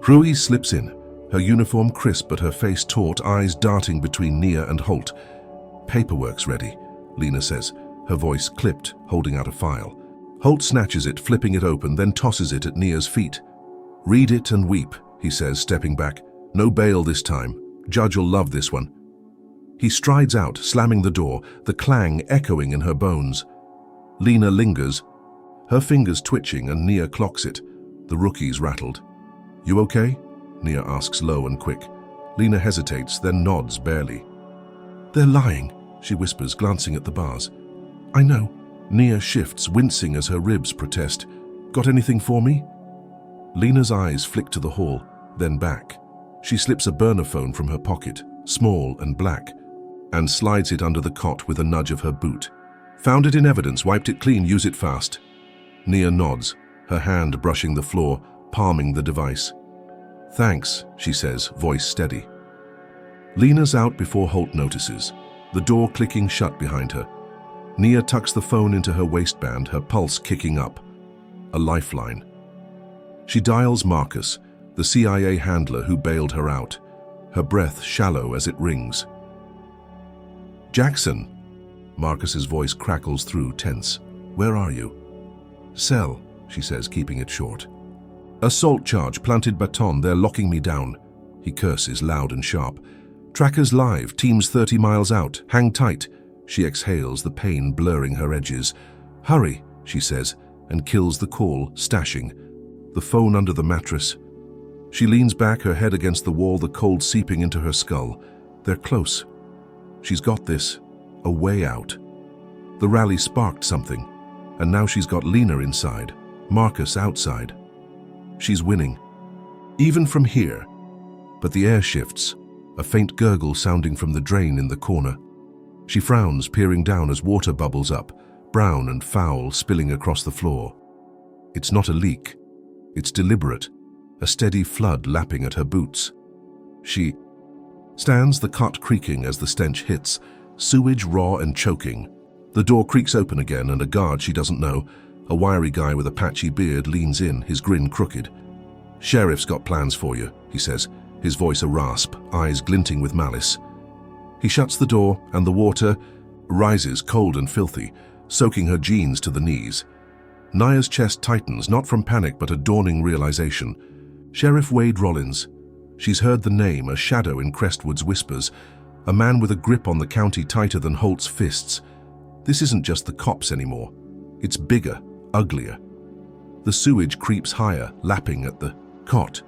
Ruiz slips in, her uniform crisp but her face taut, eyes darting between Nia and Holt. "Paperwork's ready," Lena says, her voice clipped, holding out a file. Holt snatches it, flipping it open, then tosses it at Nia's feet. "Read it and weep," he says, stepping back. "No bail this time. Judge'll love this one." He strides out, slamming the door, the clang echoing in her bones. Lena lingers, her fingers twitching, and Nia clocks it. The rookie's rattled. "You okay?" Nia asks low and quick. Lena hesitates, then nods barely. "They're lying," she whispers, glancing at the bars. "I know." Nia shifts, wincing as her ribs protest. "Got anything for me?" Lena's eyes flick to the hall, then back. She slips a burner phone from her pocket, small and black, and slides it under the cot with a nudge of her boot. "Found it in evidence, wiped it clean, use it fast." Nia nods, her hand brushing the floor, palming the device. "Thanks," she says, voice steady. Lena's out before Holt notices, the door clicking shut behind her. Nia tucks the phone into her waistband, her pulse kicking up. a lifeline. She dials Marcus, the CIA handler who bailed her out, her breath shallow as it rings. "Jackson!" Marcus's voice crackles through, tense. "Where are you?" "Cell," she says, keeping it short. "Assault charge, planted baton, they're locking me down." He curses, loud and sharp. "Trackers live, teams 30 miles out, hang tight." She exhales, the pain blurring her edges. "Hurry," she says, and kills the call, stashing. The phone under the mattress. She leans back, her head against the wall, the cold seeping into her skull. They're close. She's got this. A way out. The rally sparked something, and now she's got Lena inside, Marcus outside. She's winning. Even from here. But the air shifts, a faint gurgle sounding from the drain in the corner. She frowns, peering down as water bubbles up, brown and foul, spilling across the floor. It's not a leak. It's deliberate, a steady flood lapping at her boots. She stands, the cot creaking as the stench hits, sewage raw and choking. The door creaks open again, and a guard she doesn't know, a wiry guy with a patchy beard, leans in, his grin crooked. "Sheriff's got plans for you," he says, his voice a rasp, eyes glinting with malice. He shuts the door, and the water rises cold and filthy, soaking her jeans to the knees. Naya's chest tightens, not from panic but a dawning realization. Sheriff Wade Rollins. She's heard the name, a shadow in Crestwood's whispers, a man with a grip on the county tighter than Holt's fists. This isn't just the cops anymore. It's bigger, uglier. The sewage creeps higher, lapping at the cot.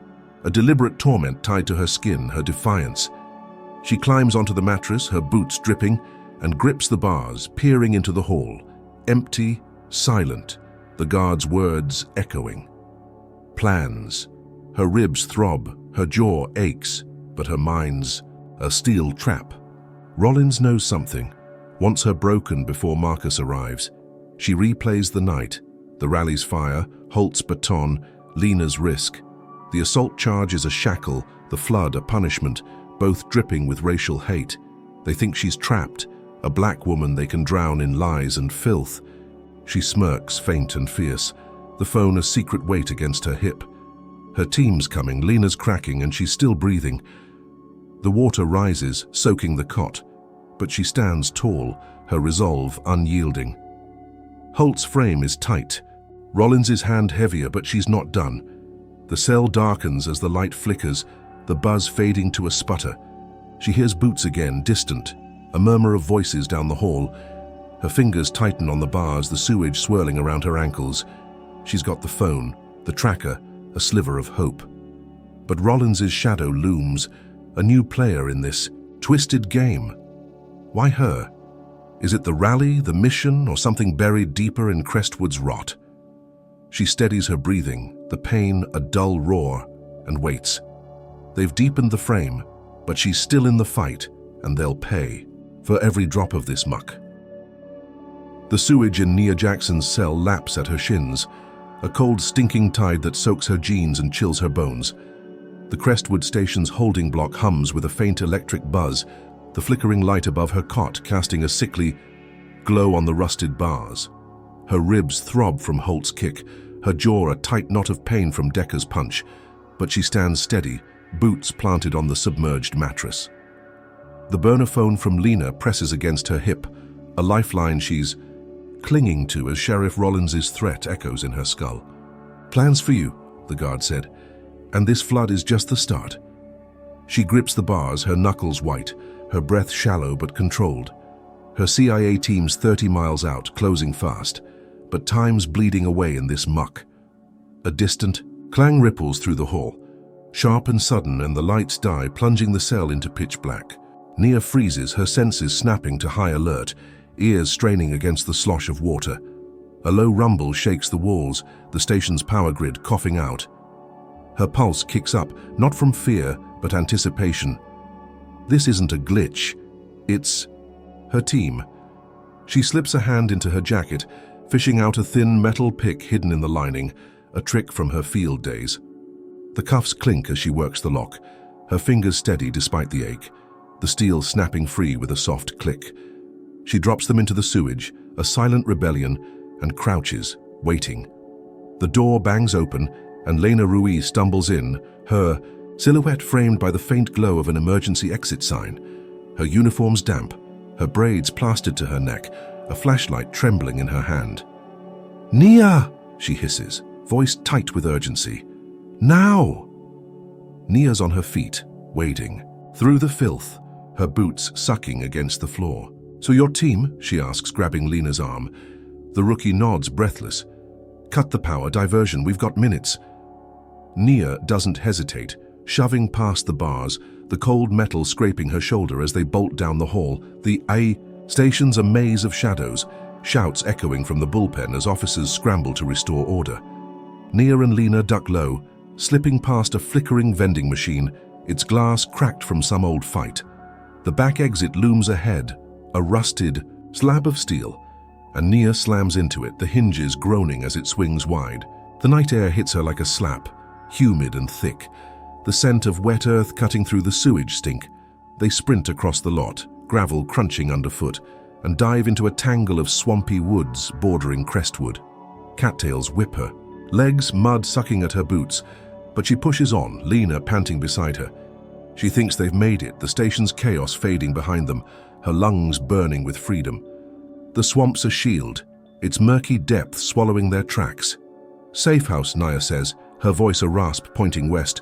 A deliberate torment tied to her skin, her defiance. She climbs onto the mattress, her boots dripping, and grips the bars, peering into the hall. Empty, silent, the guard's words echoing. Plans. Her ribs throb, her jaw aches, but her mind's a steel trap. Rollins knows something, wants her broken before Marcus arrives. She replays the night, the rally's fire, Holt's baton, Lena's risk. The assault charge is a shackle, the flood a punishment, both dripping with racial hate. They think she's trapped, a black woman they can drown in lies and filth. She smirks, faint and fierce, the phone a secret weight against her hip. Her team's coming, Lena's cracking, and she's still breathing. The water rises, soaking the cot, but she stands tall, her resolve unyielding. Holt's frame is tight, Rollins's hand heavier, but she's not done. The cell darkens as the light flickers, the buzz fading to a sputter. She hears boots again, distant, a murmur of voices down the hall. Her fingers tighten on the bars, the sewage swirling around her ankles. She's got the phone, the tracker, a sliver of hope. But Rollins's shadow looms, a new player in this twisted game. Why her? Is it the rally, the mission, or something buried deeper in Crestwood's rot? She steadies her breathing, the pain a dull roar, and waits. They've deepened the frame, but she's still in the fight, and they'll pay for every drop of this muck. The sewage in Nia Jackson's cell laps at her shins, a cold, stinking tide that soaks her jeans and chills her bones. The Crestwood station's holding block hums with a faint electric buzz, the flickering light above her cot casting a sickly glow on the rusted bars. Her ribs throb from Holt's kick, her jaw a tight knot of pain from Decker's punch, but she stands steady, boots planted on the submerged mattress. The burner phone from Lena presses against her hip, a lifeline she's clinging to as Sheriff Rollins's threat echoes in her skull. "Plans for you," the guard said, "and this flood is just the start." She grips the bars, her knuckles white, her breath shallow but controlled. Her CIA team's 30 miles out, closing fast, but time's bleeding away in this muck. A distant clang ripples through the hall, sharp and sudden, and the lights die, plunging the cell into pitch black. Nia freezes, her senses snapping to high alert, ears straining against the slosh of water. A low rumble shakes the walls, the station's power grid coughing out. Her pulse kicks up, not from fear, but anticipation. This isn't a glitch. It's her team. She slips a hand into her jacket, fishing out a thin metal pick hidden in the lining, a trick from her field days. The cuffs clink as she works the lock, her fingers steady despite the ache, the steel snapping free with a soft click. She drops them into the sewage, a silent rebellion, and crouches, waiting. The door bangs open, and Lena Ruiz stumbles in, her silhouette framed by the faint glow of an emergency exit sign. Her uniform's damp, her braids plastered to her neck, a flashlight trembling in her hand. "Nia!" she hisses, voice tight with urgency. "Now!" Nia's on her feet, waiting. Through the filth, her boots sucking against the floor. "So your team?" she asks, grabbing Lena's arm. The rookie nods, breathless. "Cut the power, diversion, we've got minutes." Nia doesn't hesitate, shoving past the bars, the cold metal scraping her shoulder as they bolt down the hall. The A station's a maze of shadows, shouts echoing from the bullpen as officers scramble to restore order. Nia and Lena duck low, slipping past a flickering vending machine, its glass cracked from some old fight. The back exit looms ahead, a rusted slab of steel, and Nia slams into it, the hinges groaning as it swings wide. The night air hits her like a slap, humid and thick, the scent of wet earth cutting through the sewage stink. They sprint across the lot, gravel crunching underfoot, and dive into a tangle of swampy woods bordering Crestwood. Cattails whip her, legs mud sucking at her boots, but she pushes on, Lena panting beside her. She thinks they've made it, the station's chaos fading behind them, her lungs burning with freedom. The swamp's a shield, its murky depth swallowing their tracks. "Safe house," Nia says, her voice a rasp pointing west.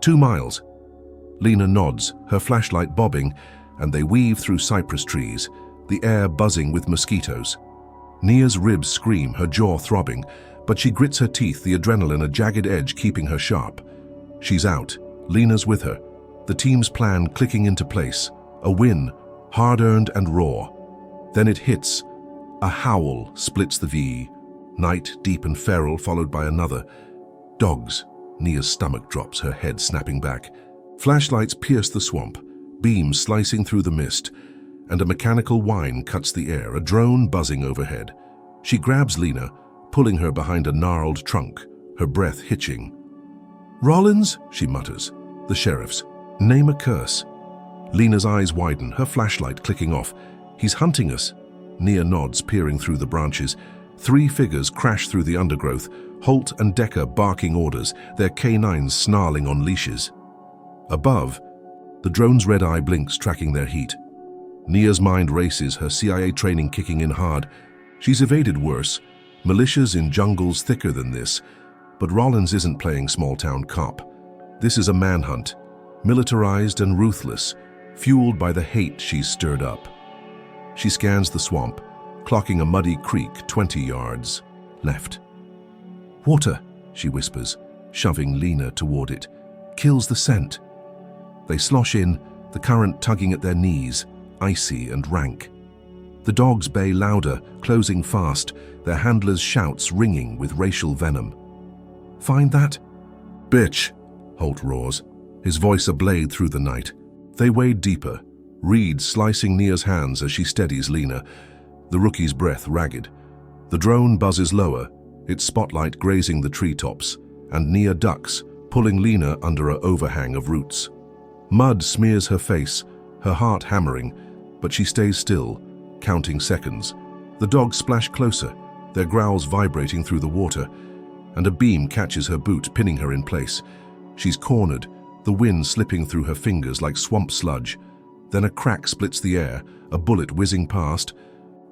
2 miles. Lena nods, her flashlight bobbing, and they weave through cypress trees, the air buzzing with mosquitoes. Nia's ribs scream, her jaw throbbing, but she grits her teeth, the adrenaline a jagged edge keeping her sharp. She's out, Lena's with her, the team's plan clicking into place. A win, hard-earned and raw. Then it hits. A howl splits the V. Night, deep and feral, followed by another. Dogs. Nia's stomach drops, her head snapping back. Flashlights pierce the swamp, beams slicing through the mist, and a mechanical whine cuts the air, a drone buzzing overhead. She grabs Lena, pulling her behind a gnarled trunk, her breath hitching. "Rollins," she mutters. "The sheriff's. Name a curse." Lena's eyes widen, her flashlight clicking off. "He's hunting us." Nia nods, peering through the branches. 3 figures crash through the undergrowth, Holt and Decker barking orders, their canines snarling on leashes. Above, the drone's red eye blinks, tracking their heat. Nia's mind races, her CIA training kicking in hard. She's evaded worse, militias in jungles thicker than this, but Rollins isn't playing small-town cop. This is a manhunt, militarized and ruthless, fueled by the hate she's stirred up. She scans the swamp, clocking a muddy creek 20 yards left. "Water," she whispers, shoving Lena toward it. "Kills the scent." They slosh in, the current tugging at their knees, icy and rank. The dogs bay louder, closing fast, their handlers' shouts ringing with racial venom. "Find that?" "Bitch," Holt roars, his voice a blade through the night. They wade deeper, reeds slicing Nia's hands as she steadies Lena, the rookie's breath ragged. The drone buzzes lower, its spotlight grazing the treetops, and Nia ducks, pulling Lena under an overhang of roots. Mud smears her face, her heart hammering, but she stays still, counting seconds. The dogs splash closer, their growls vibrating through the water, and a beam catches her boot, pinning her in place. She's cornered, the wind slipping through her fingers like swamp sludge. Then a crack splits the air, a bullet whizzing past,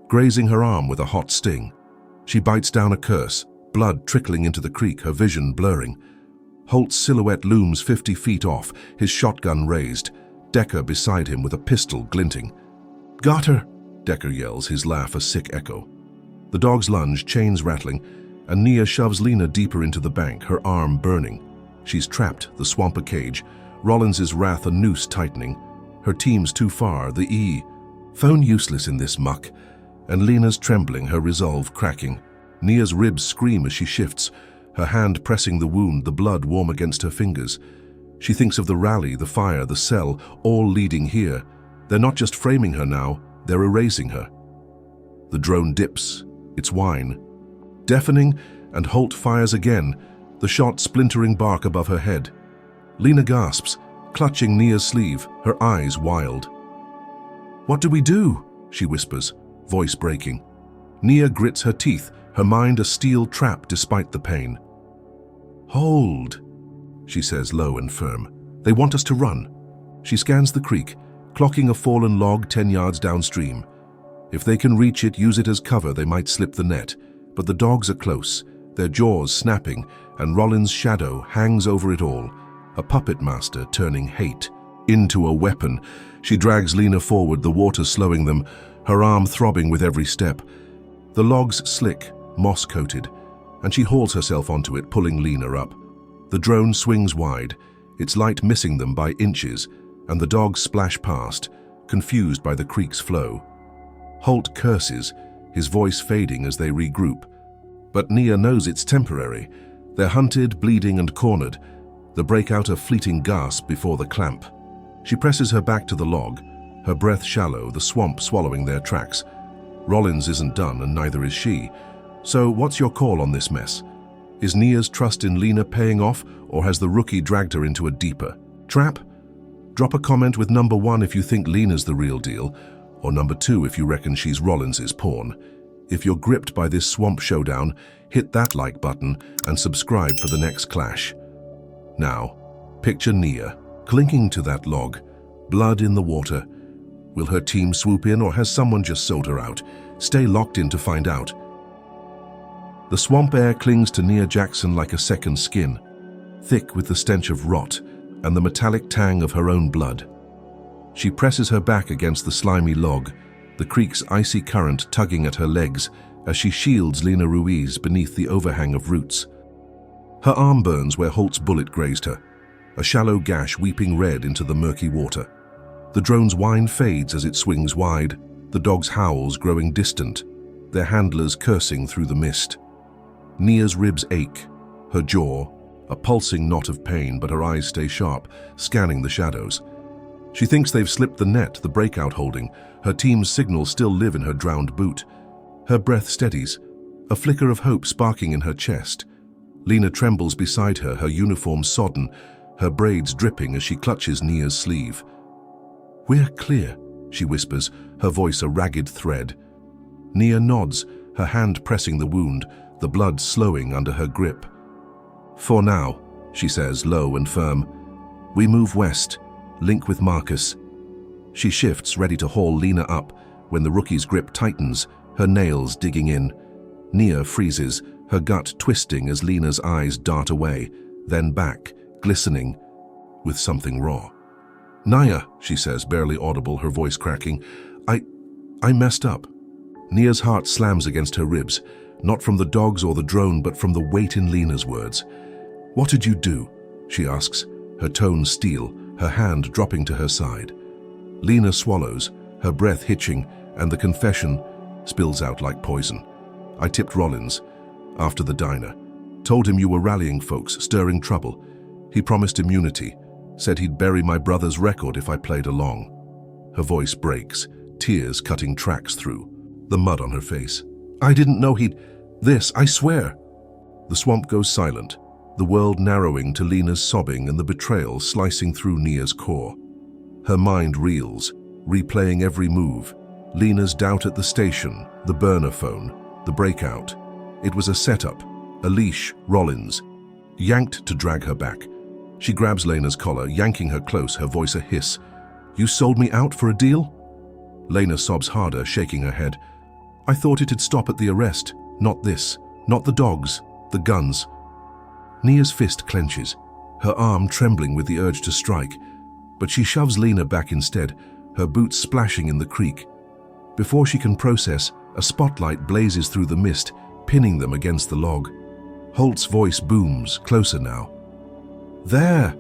grazing her arm with a hot sting. She bites down a curse, blood trickling into the creek, her vision blurring. Holt's silhouette looms 50 feet off, his shotgun raised, Decker beside him with a pistol glinting. "Got her!" Decker yells, his laugh a sick echo. The dogs lunge, chains rattling, and Nia shoves Lena deeper into the bank, her arm burning. She's trapped, the swamp a cage, Rollins's wrath a noose tightening. Her team's too far, the E. Phone useless in this muck, and Lena's trembling, her resolve cracking. Nia's ribs scream as she shifts, her hand pressing the wound, the blood warm against her fingers. She thinks of the rally, the fire, the cell, all leading here. They're not just framing her now, they're erasing her. The drone dips, its whine. Deafening, and Holt fires again, the shot splintering bark above her head. Lena gasps, clutching Nia's sleeve, her eyes wild. "What do we do?" she whispers, voice breaking. Nia grits her teeth, her mind a steel trap despite the pain. "Hold," she says low and firm. "They want us to run." She scans the creek, clocking a fallen log 10 yards downstream. If they can reach it, use it as cover, they might slip the net. But the dogs are close, their jaws snapping, and Rollins' shadow hangs over it all, a puppet master turning hate into a weapon. She drags Lena forward, the water slowing them, her arm throbbing with every step. The log's slick, moss-coated, and she hauls herself onto it, pulling Lena up. The drone swings wide, its light missing them by inches, and the dogs splash past, confused by the creek's flow. Holt curses, his voice fading as they regroup. But Nia knows it's temporary. They're hunted, bleeding and cornered, the breakout a fleeting gasp before the clamp. She presses her back to the log, her breath shallow, the swamp swallowing their tracks. Rollins isn't done, and neither is she. So what's your call on this mess? Is Nia's trust in Lena paying off, or has the rookie dragged her into a deeper trap? Drop a comment with number 1 if you think Lena's the real deal, or number 2 if you reckon she's Rollins's pawn. If you're gripped by this swamp showdown, hit that like button and subscribe for the next clash. Now, picture Nia, clinging to that log, blood in the water. Will her team swoop in, or has someone just sold her out? Stay locked in to find out. The swamp air clings to Nia Jackson like a second skin, thick with the stench of rot and the metallic tang of her own blood. She presses her back against the slimy log, the creek's icy current tugging at her legs as she shields Lena Ruiz beneath the overhang of roots. Her arm burns where Holt's bullet grazed her, a shallow gash weeping red into the murky water. The drone's whine fades as it swings wide, the dog's howls growing distant, their handlers cursing through the mist. Nia's ribs ache, her jaw, a pulsing knot of pain, but her eyes stay sharp, scanning the shadows. She thinks they've slipped the net, the breakout holding. Her team's signals still live in her drowned boot. Her breath steadies, a flicker of hope sparking in her chest. Lena trembles beside her, her uniform sodden, her braids dripping as she clutches Nia's sleeve. "We're clear," she whispers, her voice a ragged thread. Nia nods, her hand pressing the wound, the blood slowing under her grip. "For now," she says, low and firm. "We move west, link with Marcus." She shifts, ready to haul Lena up, when the rookie's grip tightens, her nails digging in. Nia freezes, her gut twisting as Lena's eyes dart away, then back, glistening with something raw. "Nia," she says, barely audible, her voice cracking. I messed up." Nia's heart slams against her ribs, not from the dogs or the drone, but from the weight in Lena's words. "What did you do?" she asks, her tone steel, her hand dropping to her side. Lena swallows, her breath hitching, and the confession spills out like poison. "I tipped Rollins after the diner. Told him you were rallying folks, stirring trouble. He promised immunity, said he'd bury my brother's record if I played along." Her voice breaks, tears cutting tracks through, the mud on her face. "I didn't know he'd... this, I swear." The swamp goes silent, the world narrowing to Lena's sobbing and the betrayal slicing through Nia's core. Her mind reels, replaying every move. Lena's doubt at the station, the burner phone, the breakout. It was a setup, a leash, Rollins, yanked to drag her back. She grabs Lena's collar, yanking her close, her voice a hiss. "You sold me out for a deal?" Lena sobs harder, shaking her head. "I thought it'd stop at the arrest, not this, not the dogs, the guns." Nia's fist clenches, her arm trembling with the urge to strike, but she shoves Lena back instead, her boots splashing in the creek. Before she can process, a spotlight blazes through the mist, pinning them against the log. Holt's voice booms, closer now. "There!"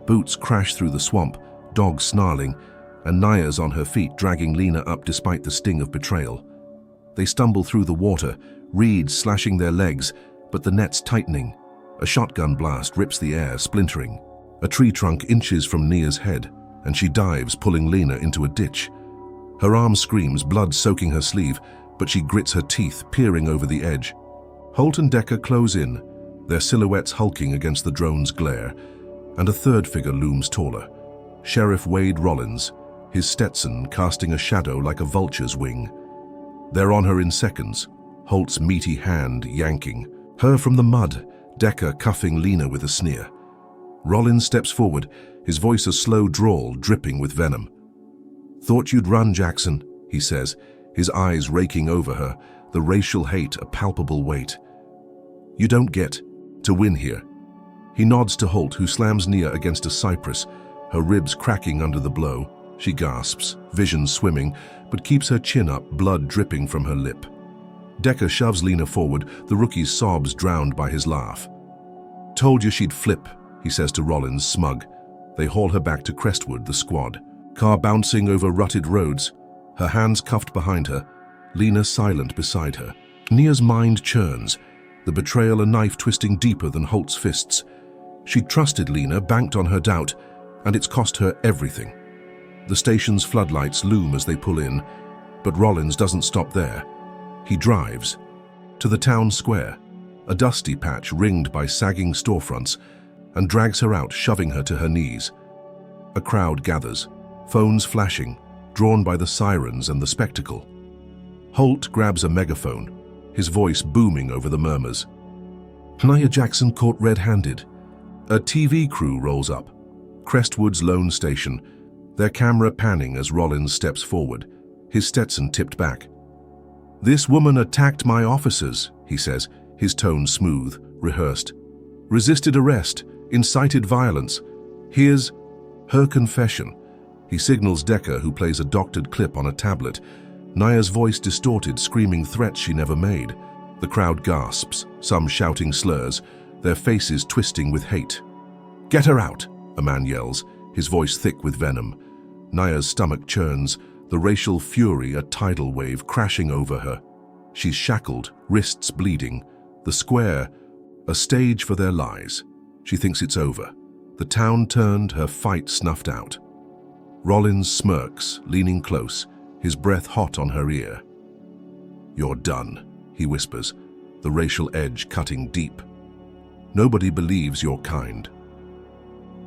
Boots crash through the swamp, dogs snarling, and Nia's on her feet, dragging Lena up despite the sting of betrayal. They stumble through the water, reeds slashing their legs, but the net's tightening. A shotgun blast rips the air, splintering. A tree trunk inches from Nia's head, and she dives, pulling Lena into a ditch. Her arm screams, blood soaking her sleeve, but she grits her teeth, peering over the edge. Holt and Decker close in, their silhouettes hulking against the drone's glare, and a third figure looms taller. Sheriff Wade Rollins, his Stetson casting a shadow like a vulture's wing. They're on her in seconds, Holt's meaty hand yanking. Her from the mud, Decker cuffing Lena with a sneer. Rollins steps forward, his voice a slow drawl dripping with venom. "Thought you'd run, Jackson," he says, his eyes raking over her, the racial hate a palpable weight. "You don't get to win here." He nods to Holt, who slams Nia against a cypress, her ribs cracking under the blow. She gasps, vision swimming, but keeps her chin up, blood dripping from her lip. Decker shoves Lena forward, the rookie's sobs drowned by his laugh. "Told you she'd flip," he says to Rollins, smug. They haul her back to Crestwood, the squad. Car bouncing over rutted roads, her hands cuffed behind her, Lena silent beside her. Nia's mind churns, the betrayal a knife twisting deeper than Holt's fists. She'd trusted Lena, banked on her doubt, and it's cost her everything. The station's floodlights loom as they pull in, but Rollins doesn't stop there. He drives to the town square, a dusty patch ringed by sagging storefronts, and drags her out, shoving her to her knees. A crowd gathers, phones flashing, drawn by the sirens and the spectacle. Holt grabs a megaphone, his voice booming over the murmurs. Nia Jackson caught red-handed. A TV crew rolls up, Crestwood's lone station, their camera panning as Rollins steps forward, his Stetson tipped back. "This woman attacked my officers," he says, his tone smooth, rehearsed. "Resisted arrest, incited violence. Here's her confession." He signals Decker, who plays a doctored clip on a tablet, Nia's voice distorted, screaming threats she never made. The crowd gasps, some shouting slurs, their faces twisting with hate. "Get her out," a man yells, his voice thick with venom. Nia's stomach churns, the racial fury a tidal wave crashing over her. She's shackled, wrists bleeding. The square, a stage for their lies. She thinks it's over. The town turned, her fight snuffed out. Rollins smirks, leaning close, his breath hot on her ear. "You're done," he whispers, the racial edge cutting deep. "Nobody believes you're kind."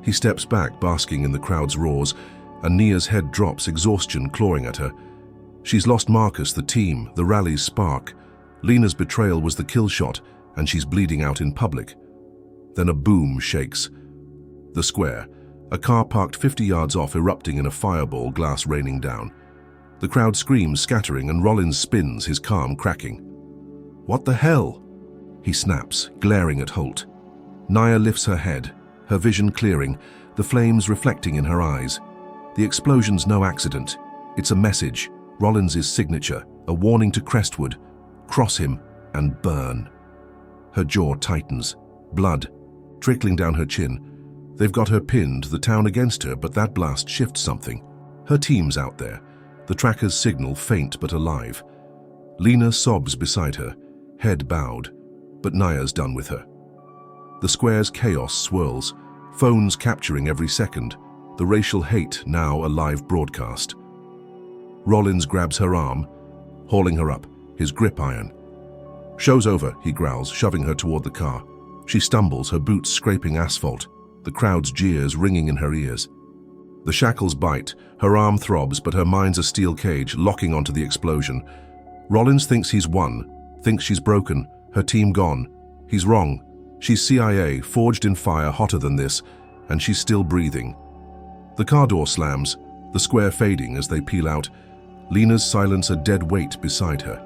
He steps back, basking in the crowd's roars, and Nia's head drops, exhaustion clawing at her. She's lost Marcus, the team, the rally's spark. Lena's betrayal was the kill shot, and she's bleeding out in public. Then a boom shakes. The square, a car parked 50 yards off, erupting in a fireball, glass raining down. The crowd screams, scattering, and Rollins spins, his calm cracking. "What the hell?" he snaps, glaring at Holt. Nia lifts her head, her vision clearing, the flames reflecting in her eyes. The explosion's no accident. It's a message, Rollins' signature, a warning to Crestwood. Cross him and burn. Her jaw tightens, blood trickling down her chin. They've got her pinned, the town against her, but that blast shifts something. Her team's out there, the tracker's signal faint but alive. Lena sobs beside her, head bowed, but Nia's done with her. The square's chaos swirls, phones capturing every second, the racial hate now a live broadcast. Rollins grabs her arm, hauling her up, his grip iron. "Show's over," he growls, shoving her toward the car. She stumbles, her boots scraping asphalt, the crowd's jeers ringing in her ears. The shackles bite, her arm throbs, but her mind's a steel cage, locking onto the explosion. Rollins thinks he's won, thinks she's broken, her team gone. He's wrong. She's CIA, forged in fire, hotter than this, and she's still breathing. The car door slams, the square fading as they peel out. Lena's silence a dead weight beside her.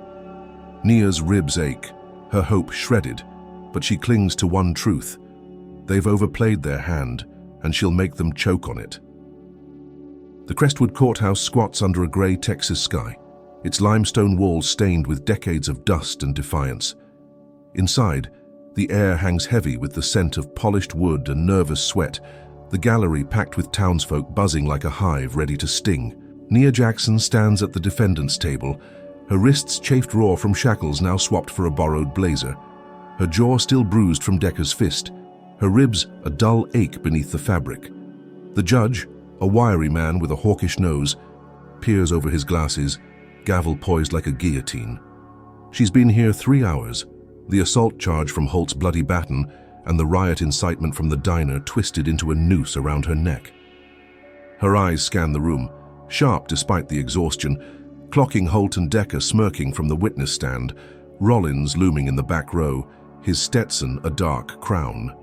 Nia's ribs ache, her hope shredded, but she clings to one truth. They've overplayed their hand, and she'll make them choke on it. The Crestwood courthouse squats under a gray Texas sky, its limestone walls stained with decades of dust and defiance. Inside, the air hangs heavy with the scent of polished wood and nervous sweat, the gallery packed with townsfolk buzzing like a hive ready to sting. Nia Jackson stands at the defendant's table, her wrists chafed raw from shackles now swapped for a borrowed blazer, her jaw still bruised from Decker's fist, her ribs a dull ache beneath the fabric. The judge, a wiry man with a hawkish nose, peers over his glasses, gavel poised like a guillotine. She's been here 3 hours, the assault charge from Holt's bloody baton and the riot incitement from the diner twisted into a noose around her neck. Her eyes scan the room, sharp despite the exhaustion, clocking Holt and Decker smirking from the witness stand, Rollins looming in the back row, his Stetson a dark crown.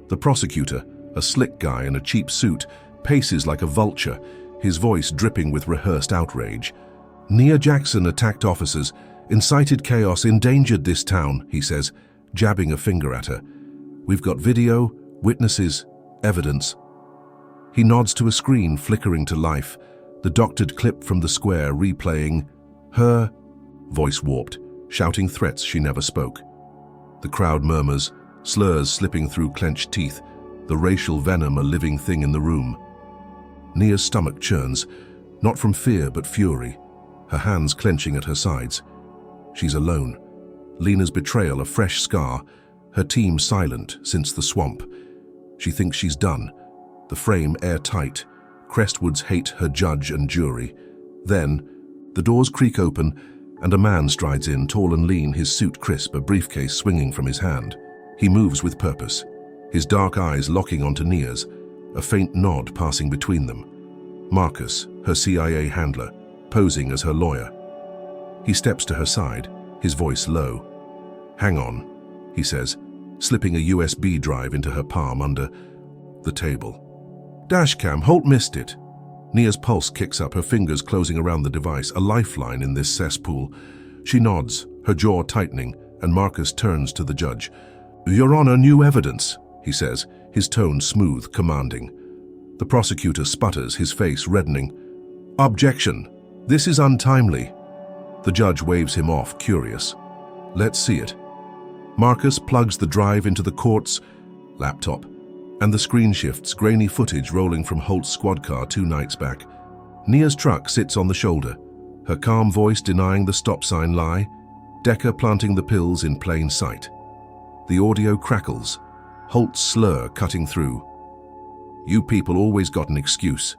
The prosecutor, a slick guy in a cheap suit, paces like a vulture, his voice dripping with rehearsed outrage. Nia Jackson attacked officers, incited chaos, endangered this town, he says, jabbing a finger at her. We've got video, witnesses, evidence. He nods to a screen flickering to life, the doctored clip from the square replaying, her voice warped, shouting threats she never spoke. The crowd murmurs, slurs slipping through clenched teeth, the racial venom a living thing in the room. Nia's stomach churns, not from fear but fury, her hands clenching at her sides. She's alone. Lena's betrayal a fresh scar, her team silent since the swamp. She thinks she's done, the frame airtight, Crestwood's hate her judge and jury. Then, the doors creak open and a man strides in, tall and lean, his suit crisp, a briefcase swinging from his hand. He moves with purpose, his dark eyes locking onto Nia's, a faint nod passing between them. Marcus, her CIA handler, posing as her lawyer. He steps to her side, his voice low. "Hang on," he says, slipping a USB drive into her palm under the table. "Dashcam, Holt missed it." Nia's pulse kicks up, her fingers closing around the device, a lifeline in this cesspool. She nods, her jaw tightening, and Marcus turns to the judge. "Your Honor, new evidence," he says, his tone smooth, commanding. The prosecutor sputters, his face reddening. "Objection! This is untimely." The judge waves him off, curious. "Let's see it." Marcus plugs the drive into the court's laptop, and the screen shifts, grainy footage rolling from Holt's squad car 2 nights back. Nia's truck sits on the shoulder, her calm voice denying the stop sign lie, Decker planting the pills in plain sight. The audio crackles, Holt's slur cutting through. "You people always got an excuse."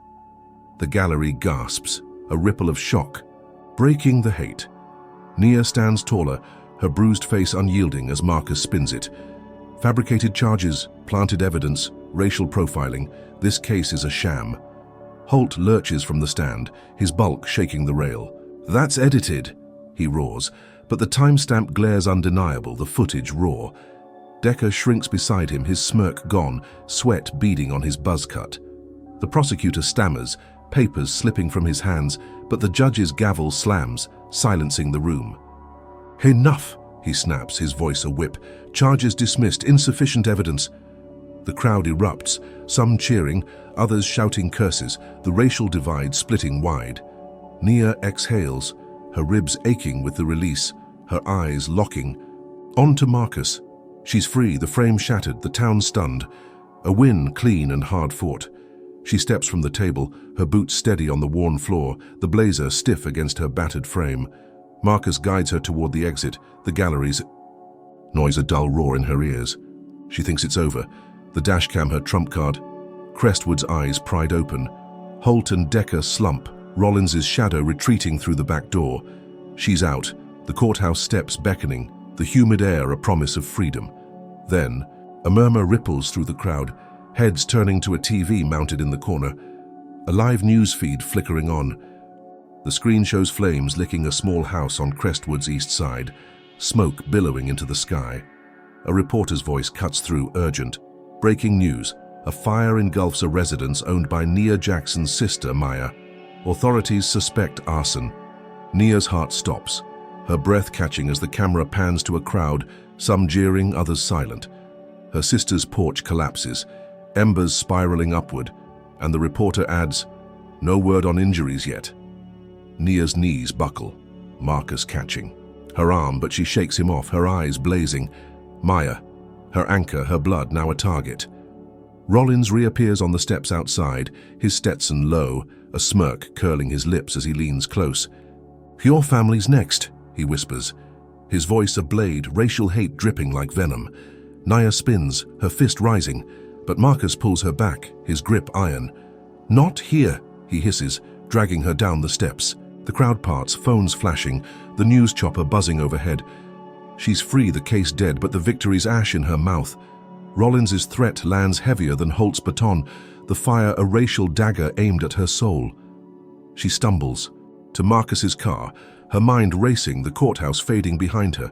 The gallery gasps, a ripple of shock, breaking the hate. Nia stands taller, her bruised face unyielding as Marcus spins it. Fabricated charges, planted evidence, racial profiling. This case is a sham. Holt lurches from the stand, his bulk shaking the rail. "That's edited," he roars, but the timestamp glares undeniable, the footage raw. Decker shrinks beside him, his smirk gone, sweat beading on his buzz cut. The prosecutor stammers, papers slipping from his hands, but the judge's gavel slams, silencing the room. "Enough!" he snaps, his voice a whip. "Charges dismissed, insufficient evidence." The crowd erupts, some cheering, others shouting curses, the racial divide splitting wide. Nia exhales, her ribs aching with the release, her eyes locking. On to Marcus. She's free, the frame shattered, the town stunned. A win, clean and hard-fought. She steps from the table, her boots steady on the worn floor, the blazer stiff against her battered frame. Marcus guides her toward the exit, the galleries. Noise a dull roar in her ears. She thinks it's over. The dashcam her trump card. Crestwood's eyes pried open. Holt and Decker slump, Rollins's shadow retreating through the back door. She's out, the courthouse steps beckoning, the humid air a promise of freedom. Then, a murmur ripples through the crowd, heads turning to a TV mounted in the corner. A live news feed flickering on. The screen shows flames licking a small house on Crestwood's east side, smoke billowing into the sky. A reporter's voice cuts through, urgent. Breaking news. A fire engulfs a residence owned by Nia Jackson's sister, Maya. Authorities suspect arson. Nia's heart stops, her breath catching as the camera pans to a crowd, some jeering, others silent. Her sister's porch collapses, embers spiraling upward, and the reporter adds, "No word on injuries yet." Nia's knees buckle, Marcus catching her arm, but she shakes him off, her eyes blazing. Maya, her anchor, her blood now a target. Rollins reappears on the steps outside, his Stetson low, a smirk curling his lips as he leans close. "Your family's next," he whispers, his voice a blade, racial hate dripping like venom. Nia spins, her fist rising, but Marcus pulls her back, his grip iron. "Not here," he hisses, dragging her down the steps. The crowd parts, phones flashing, the news chopper buzzing overhead. She's free, the case dead, but the victory's ash in her mouth. Rollins's threat lands heavier than Holt's baton, the fire a racial dagger aimed at her soul. She stumbles to Marcus's car, her mind racing, the courthouse fading behind her.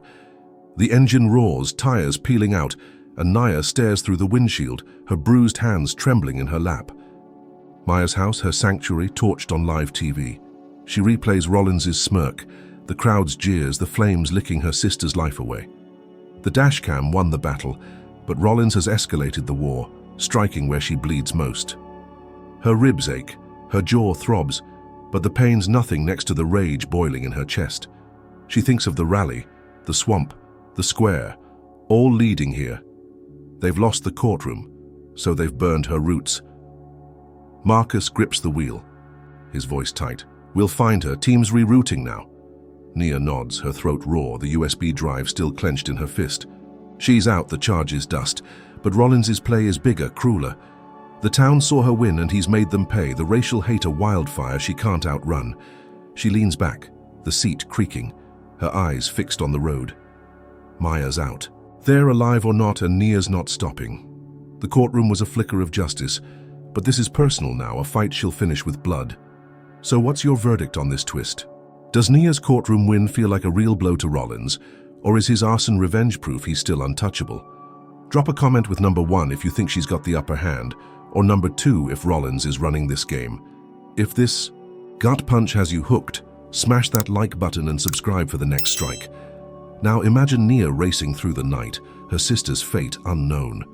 The engine roars, tires peeling out, and Nia stares through the windshield, her bruised hands trembling in her lap. Maya's house, her sanctuary, torched on live TV. She replays Rollins's smirk, the crowd's jeers, the flames licking her sister's life away. The dashcam won the battle, but Rollins has escalated the war, striking where she bleeds most. Her ribs ache, her jaw throbs, but the pain's nothing next to the rage boiling in her chest. She thinks of the rally, the swamp, the square, all leading here. They've lost the courtroom, so they've burned her roots. Marcus grips the wheel, his voice tight. We'll find her, team's rerouting now. Nia nods, her throat raw, the USB drive still clenched in her fist. She's out, the charges dust, but Rollins's play is bigger, crueler. The town saw her win and he's made them pay, the racial hate a wildfire she can't outrun. She leans back, the seat creaking, her eyes fixed on the road. Maya's out. They're alive or not, and Nia's not stopping. The courtroom was a flicker of justice, but this is personal now, a fight she'll finish with blood. So what's your verdict on this twist? Does Nia's courtroom win feel like a real blow to Rollins, or is his arson revenge proof he's still untouchable? Drop a comment with number 1 if you think she's got the upper hand, or number 2 if Rollins is running this game. If this gut punch has you hooked, smash that like button and subscribe for the next strike. Now imagine Nia racing through the night, her sister's fate unknown.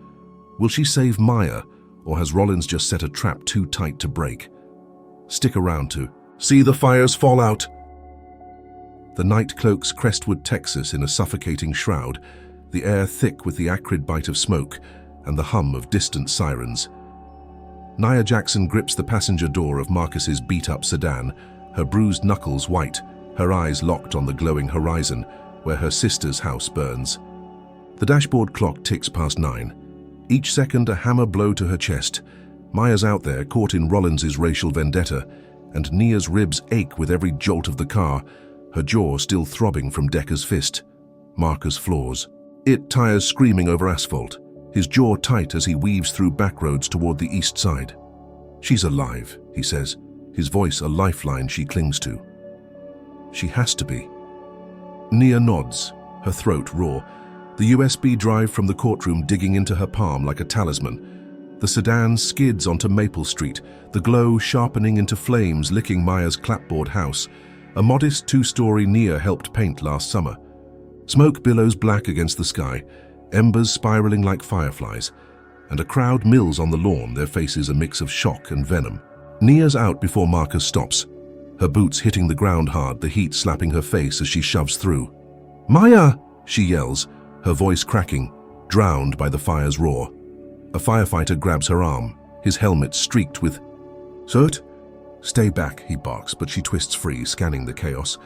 Will she save Maya, or has Rollins just set a trap too tight to break? Stick around to see the fires fall out. The night cloaks Crestwood, Texas in a suffocating shroud, the air thick with the acrid bite of smoke and the hum of distant sirens. Nia Jackson grips the passenger door of Marcus's beat-up sedan, her bruised knuckles white, her eyes locked on the glowing horizon where her sister's house burns. The dashboard clock ticks past 9. Each second a hammer blow to her chest. Maya's out there, caught in Rollins's racial vendetta, and Nia's ribs ache with every jolt of the car, her jaw still throbbing from Decker's fist. Marcus floors. It tires screaming over asphalt, his jaw tight as he weaves through back roads toward the east side. She's alive, he says, his voice a lifeline she clings to. She has to be. Nia nods, her throat raw, the USB drive from the courtroom digging into her palm like a talisman. The sedan skids onto Maple Street, the glow sharpening into flames licking Maya's clapboard house, a modest 2-story Nia helped paint last summer. Smoke billows black against the sky, embers spiraling like fireflies, and a crowd mills on the lawn, their faces a mix of shock and venom. Nia's out before Marcus stops, her boots hitting the ground hard, the heat slapping her face as she shoves through. "Maya!" she yells, her voice cracking, drowned by the fire's roar. A firefighter grabs her arm, his helmet streaked with soot. "Stay back," he barks, but she twists free, scanning the chaos.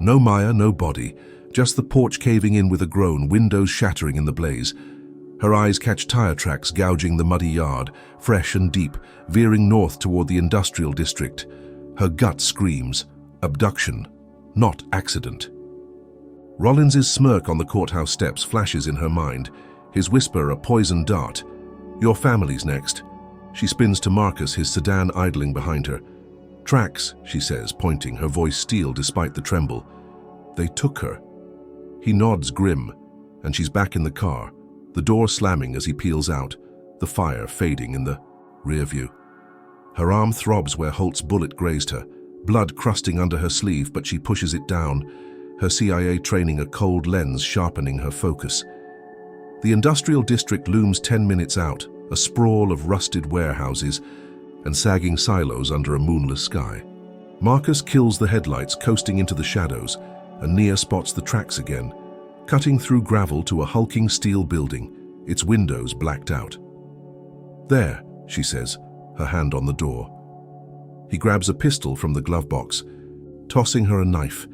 No Maya, no body, just the porch caving in with a groan, windows shattering in the blaze. Her eyes catch tire tracks gouging the muddy yard, fresh and deep, veering north toward the industrial district. Her gut screams, abduction, not accident. Rollins's smirk on the courthouse steps flashes in her mind, his whisper a poison dart. "Your family's next." She spins to Marcus, his sedan idling behind her. "Tracks," she says, pointing, her voice steel despite the tremble. "They took her." He nods grim, and she's back in the car, the door slamming as he peels out, the fire fading in the rear view. Her arm throbs where Holt's bullet grazed her, blood crusting under her sleeve, but she pushes it down, her CIA training a cold lens sharpening her focus. The industrial district looms 10 minutes out, a sprawl of rusted warehouses and sagging silos under a moonless sky. Marcus kills the headlights, coasting into the shadows, and Nia spots the tracks again, cutting through gravel to a hulking steel building, its windows blacked out. "There," she says, her hand on the door. He grabs a pistol from the glove box, tossing her a knife,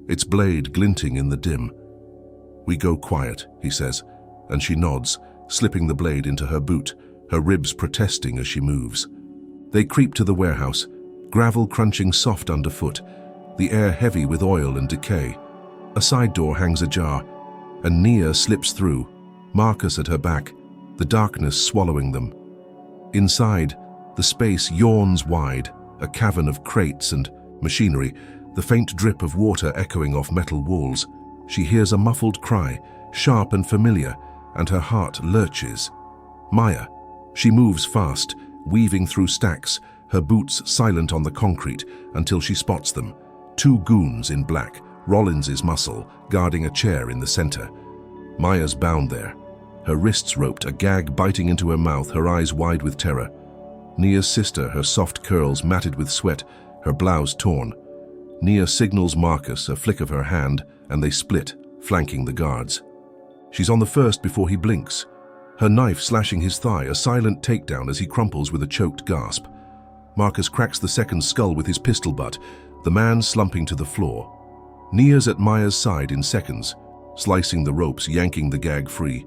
its blade glinting in the dim. "We go quiet," he says, and she nods, slipping the blade into her boot, her ribs protesting as she moves. They creep to the warehouse, gravel crunching soft underfoot, the air heavy with oil and decay. A side door hangs ajar, and Nia slips through, Marcus at her back, the darkness swallowing them. Inside, the space yawns wide, a cavern of crates and machinery, the faint drip of water echoing off metal walls. She hears a muffled cry, sharp and familiar, and her heart lurches. Maya. She moves fast, weaving through stacks, her boots silent on the concrete, until she spots them. 2 goons in black, Rollins's muscle, guarding a chair in the center. Maya's bound there, her wrists roped, a gag biting into her mouth, her eyes wide with terror. Nia's sister, her soft curls matted with sweat, her blouse torn. Nia signals Marcus, a flick of her hand, and they split, flanking the guards. She's on the first before he blinks, her knife slashing his thigh, a silent takedown as he crumples with a choked gasp. Marcus cracks the second skull with his pistol butt, the man slumping to the floor. Nia's at Maya's side in seconds, slicing the ropes, yanking the gag free.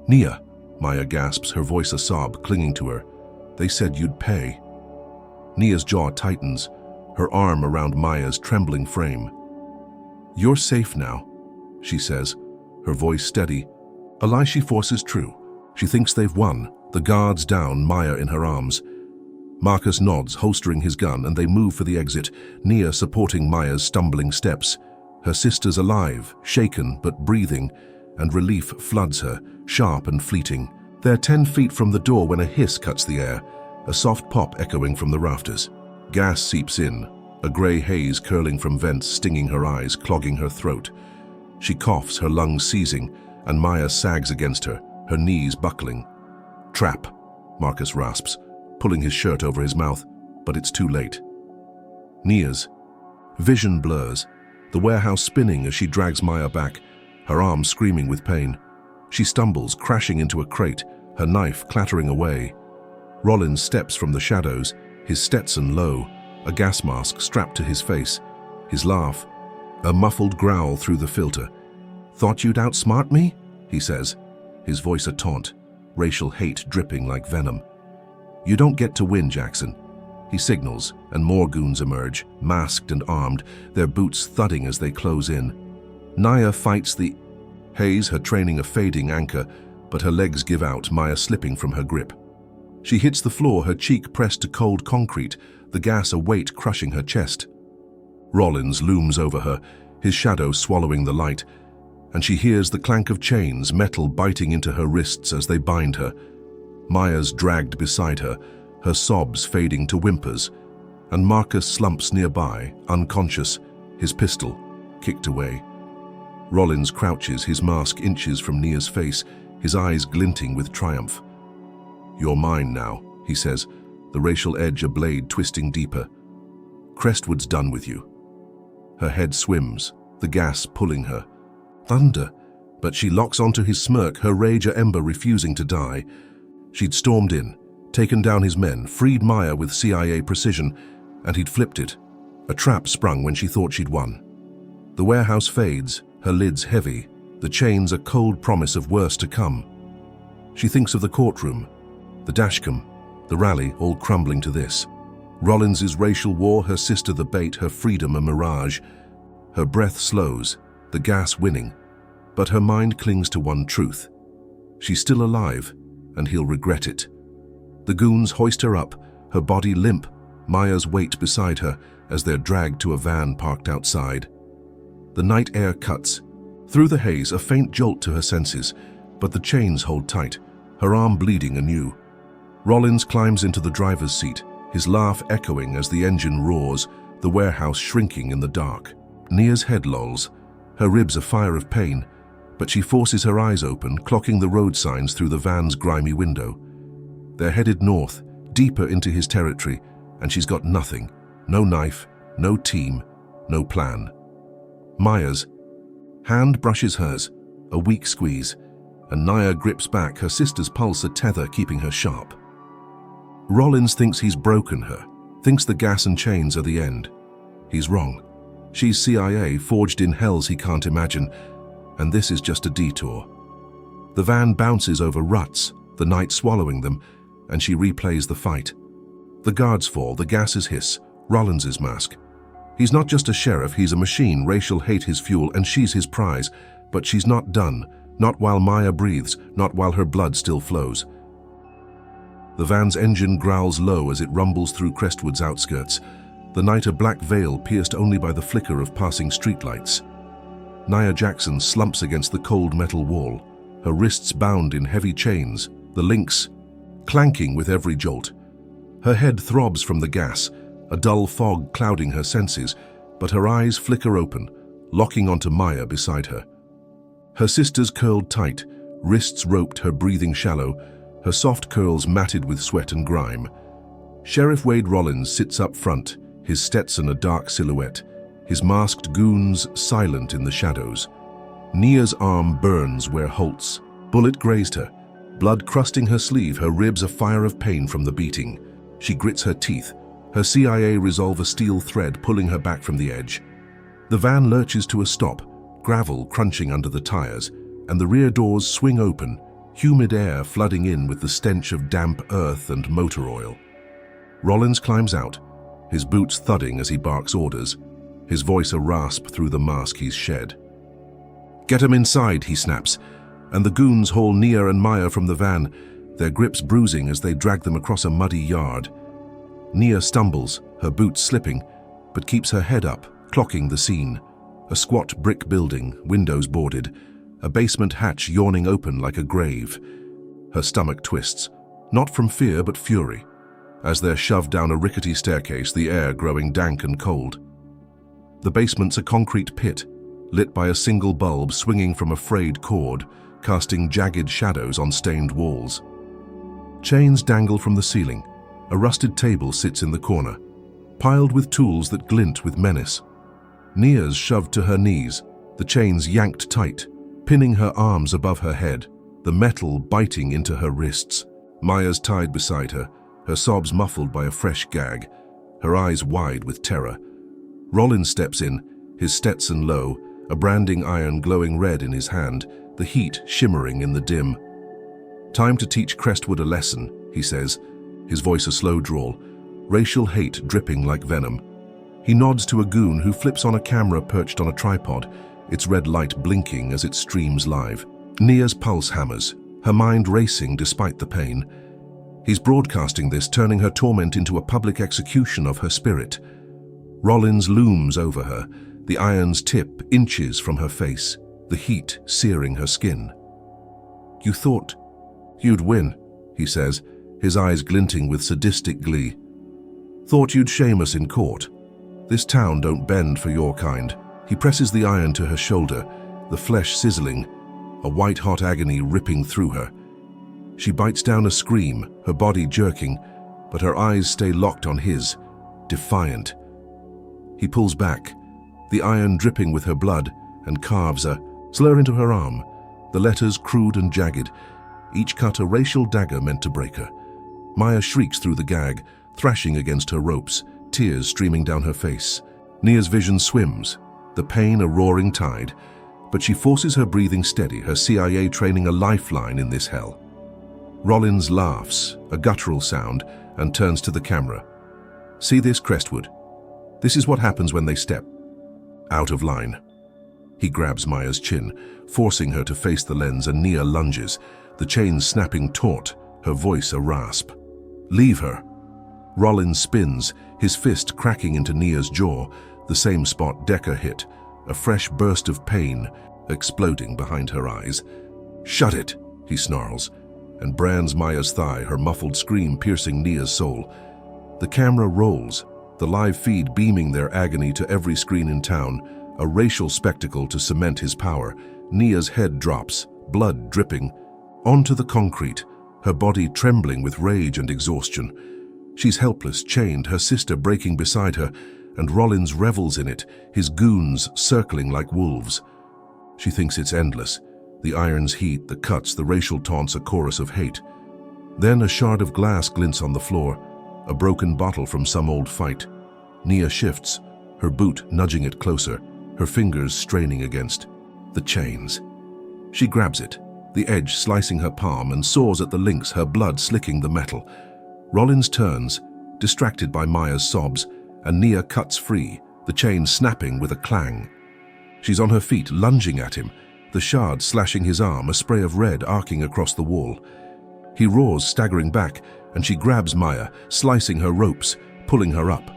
"Nia," Maya gasps, her voice a sob, clinging to her. "They said you'd pay." Nia's jaw tightens, her arm around Maya's trembling frame. "You're safe now," she says, her voice steady. A lie she forces true. She thinks they've won, the guards down, Maya in her arms. Marcus nods, holstering his gun, and they move for the exit, Nia supporting Maya's stumbling steps. Her sister's alive, shaken but breathing, and relief floods her, sharp and fleeting. They're 10 feet from the door when a hiss cuts the air, a soft pop echoing from the rafters. Gas seeps in, a grey haze curling from vents, stinging her eyes, clogging her throat. She coughs, her lungs seizing, and Maya sags against her, her knees buckling. "Trap," Marcus rasps, pulling his shirt over his mouth, but it's too late. Nia's vision blurs, the warehouse spinning as she drags Maya back, her arm screaming with pain. She stumbles, crashing into a crate, her knife clattering away. Rollins steps from the shadows, his Stetson low, a gas mask strapped to his face, his laugh, a muffled growl through the filter. "Thought you'd outsmart me?" he says, his voice a taunt, racial hate dripping like venom. "You don't get to win, Jackson." He signals, and more goons emerge, masked and armed, their boots thudding as they close in. Nia fights the haze, her training a fading anchor, but her legs give out, Maya slipping from her grip. She hits the floor, her cheek pressed to cold concrete, the gas a weight crushing her chest. Rollins looms over her, his shadow swallowing the light, and she hears the clank of chains, metal biting into her wrists as they bind her. Maya's dragged beside her, her sobs fading to whimpers, and Marcus slumps nearby, unconscious, his pistol kicked away. Rollins crouches, his mask inches from Nia's face, his eyes glinting with triumph. "You're mine now," he says, the racial edge a blade twisting deeper. "Crestwood's done with you." Her head swims, the gas pulling her. Thunder, but she locks onto his smirk, her rage a ember refusing to die. She'd stormed in, taken down his men, freed Maya with CIA precision, and he'd flipped it. A trap sprung when she thought she'd won. The warehouse fades, her lids heavy, the chains a cold promise of worse to come. She thinks of the courtroom, the dashcam, the rally, all crumbling to this. Rollins's racial war, her sister the bait, her freedom a mirage. Her breath slows, the gas winning, but her mind clings to one truth. She's still alive, and he'll regret it. The goons hoist her up, her body limp, Maya's weight beside her as they're dragged to a van parked outside. The night air cuts. Through the haze, a faint jolt to her senses, but the chains hold tight, her arm bleeding anew. Rollins climbs into the driver's seat, his laugh echoing as the engine roars, the warehouse shrinking in the dark. Nia's head lolls, her ribs a fire of pain, but she forces her eyes open, clocking the road signs through the van's grimy window. They're headed north, deeper into his territory, and she's got nothing. No knife, no team, no plan. Maya's hand brushes hers, a weak squeeze, and Nia grips back, her sister's pulse a tether keeping her sharp. Rollins thinks he's broken her, thinks the gas and chains are the end. He's wrong. She's CIA, forged in hells he can't imagine, and this is just a detour. The van bounces over ruts, the night swallowing them, and she replays the fight. The guards fall, the gases hiss, Rollins's mask. He's not just a sheriff, he's a machine, racial hate his fuel, and she's his prize. But she's not done, not while Maya breathes, not while her blood still flows. The van's engine growls low as it rumbles through Crestwood's outskirts. the night a black veil pierced only by the flicker of passing streetlights. Nia Jackson slumps against the cold metal wall, her wrists bound in heavy chains, the links clanking with every jolt. Her head throbs from the gas, a dull fog clouding her senses, but her eyes flicker open, locking onto Maya beside her. Her sisters curled tight, wrists roped, her breathing shallow, her soft curls matted with sweat and grime. Sheriff Wade Rollins sits up front, his Stetson a dark silhouette, his masked goons silent in the shadows. Nia's arm burns where Holt's bullet grazed her, blood crusting her sleeve, her ribs a fire of pain from the beating. She grits her teeth, her CIA resolve a steel thread pulling her back from the edge. The van lurches to a stop, gravel crunching under the tires, and the rear doors swing open, humid air flooding in with the stench of damp earth and motor oil. Rollins climbs out, his boots thudding as he barks orders, his voice a rasp through the mask he's shed. "Get 'em inside," he snaps, and the goons haul Nia and Maya from the van, their grips bruising as they drag them across a muddy yard. Nia stumbles, her boots slipping, but keeps her head up, clocking the scene. A squat brick building, windows boarded, a basement hatch yawning open like a grave. Her stomach twists, not from fear but fury, as they're shoved down a rickety staircase, the air growing dank and cold. The basement's a concrete pit, lit by a single bulb swinging from a frayed cord, casting jagged shadows on stained walls. Chains dangle from the ceiling. A rusted table sits in the corner, piled with tools that glint with menace. Nia's shoved to her knees, the chains yanked tight, pinning her arms above her head, the metal biting into her wrists. Maya's tied beside her, her sobs muffled by a fresh gag, her eyes wide with terror. Rollins steps in, his Stetson low, a branding iron glowing red in his hand, the heat shimmering in the dim. "Time to teach Crestwood a lesson," he says, his voice a slow drawl, racial hate dripping like venom. He nods to a goon who flips on a camera perched on a tripod, its red light blinking as it streams live. Nia's pulse hammers, her mind racing despite the pain. He's broadcasting this, turning her torment into a public execution of her spirit. Rollins looms over her, the iron's tip inches from her face, the heat searing her skin. "You thought you'd win," he says, his eyes glinting with sadistic glee. "Thought you'd shame us in court. This town don't bend for your kind." He presses the iron to her shoulder, the flesh sizzling, a white-hot agony ripping through her. She bites down a scream, her body jerking, but her eyes stay locked on his, defiant. He pulls back, the iron dripping with her blood, and carves a slur into her arm, the letters crude and jagged, each cut a racial dagger meant to break her. Maya shrieks through the gag, thrashing against her ropes, tears streaming down her face. Nia's vision swims, the pain a roaring tide, but she forces her breathing steady, her CIA training a lifeline in this hell. Rollins laughs, a guttural sound, and turns to the camera. "See this, Crestwood? This is what happens when they step out of line." He grabs Maya's chin, forcing her to face the lens, and Nia lunges, the chains snapping taut, her voice a rasp. "Leave her." Rollins spins, his fist cracking into Nia's jaw, the same spot Decker hit, a fresh burst of pain exploding behind her eyes. "Shut it," he snarls, and brands Maya's thigh, her muffled scream piercing Nia's soul. The camera rolls, the live feed beaming their agony to every screen in town, a racial spectacle to cement his power. Nia's head drops, blood dripping, onto the concrete, her body trembling with rage and exhaustion. She's helpless, chained, her sister breaking beside her, and Rollins revels in it, his goons circling like wolves. She thinks it's endless, the iron's heat, the cuts, the racial taunts, a chorus of hate. Then a shard of glass glints on the floor, a broken bottle from some old fight. Nia shifts, her boot nudging it closer, her fingers straining against the chains. She grabs it, the edge slicing her palm, and saws at the links, her blood slicking the metal. Rollins turns, distracted by Maya's sobs, and Nia cuts free, the chain snapping with a clang. She's on her feet, lunging at him, the shard slashing his arm, a spray of red arcing across the wall. He roars, staggering back, and she grabs Maya, slicing her ropes, pulling her up.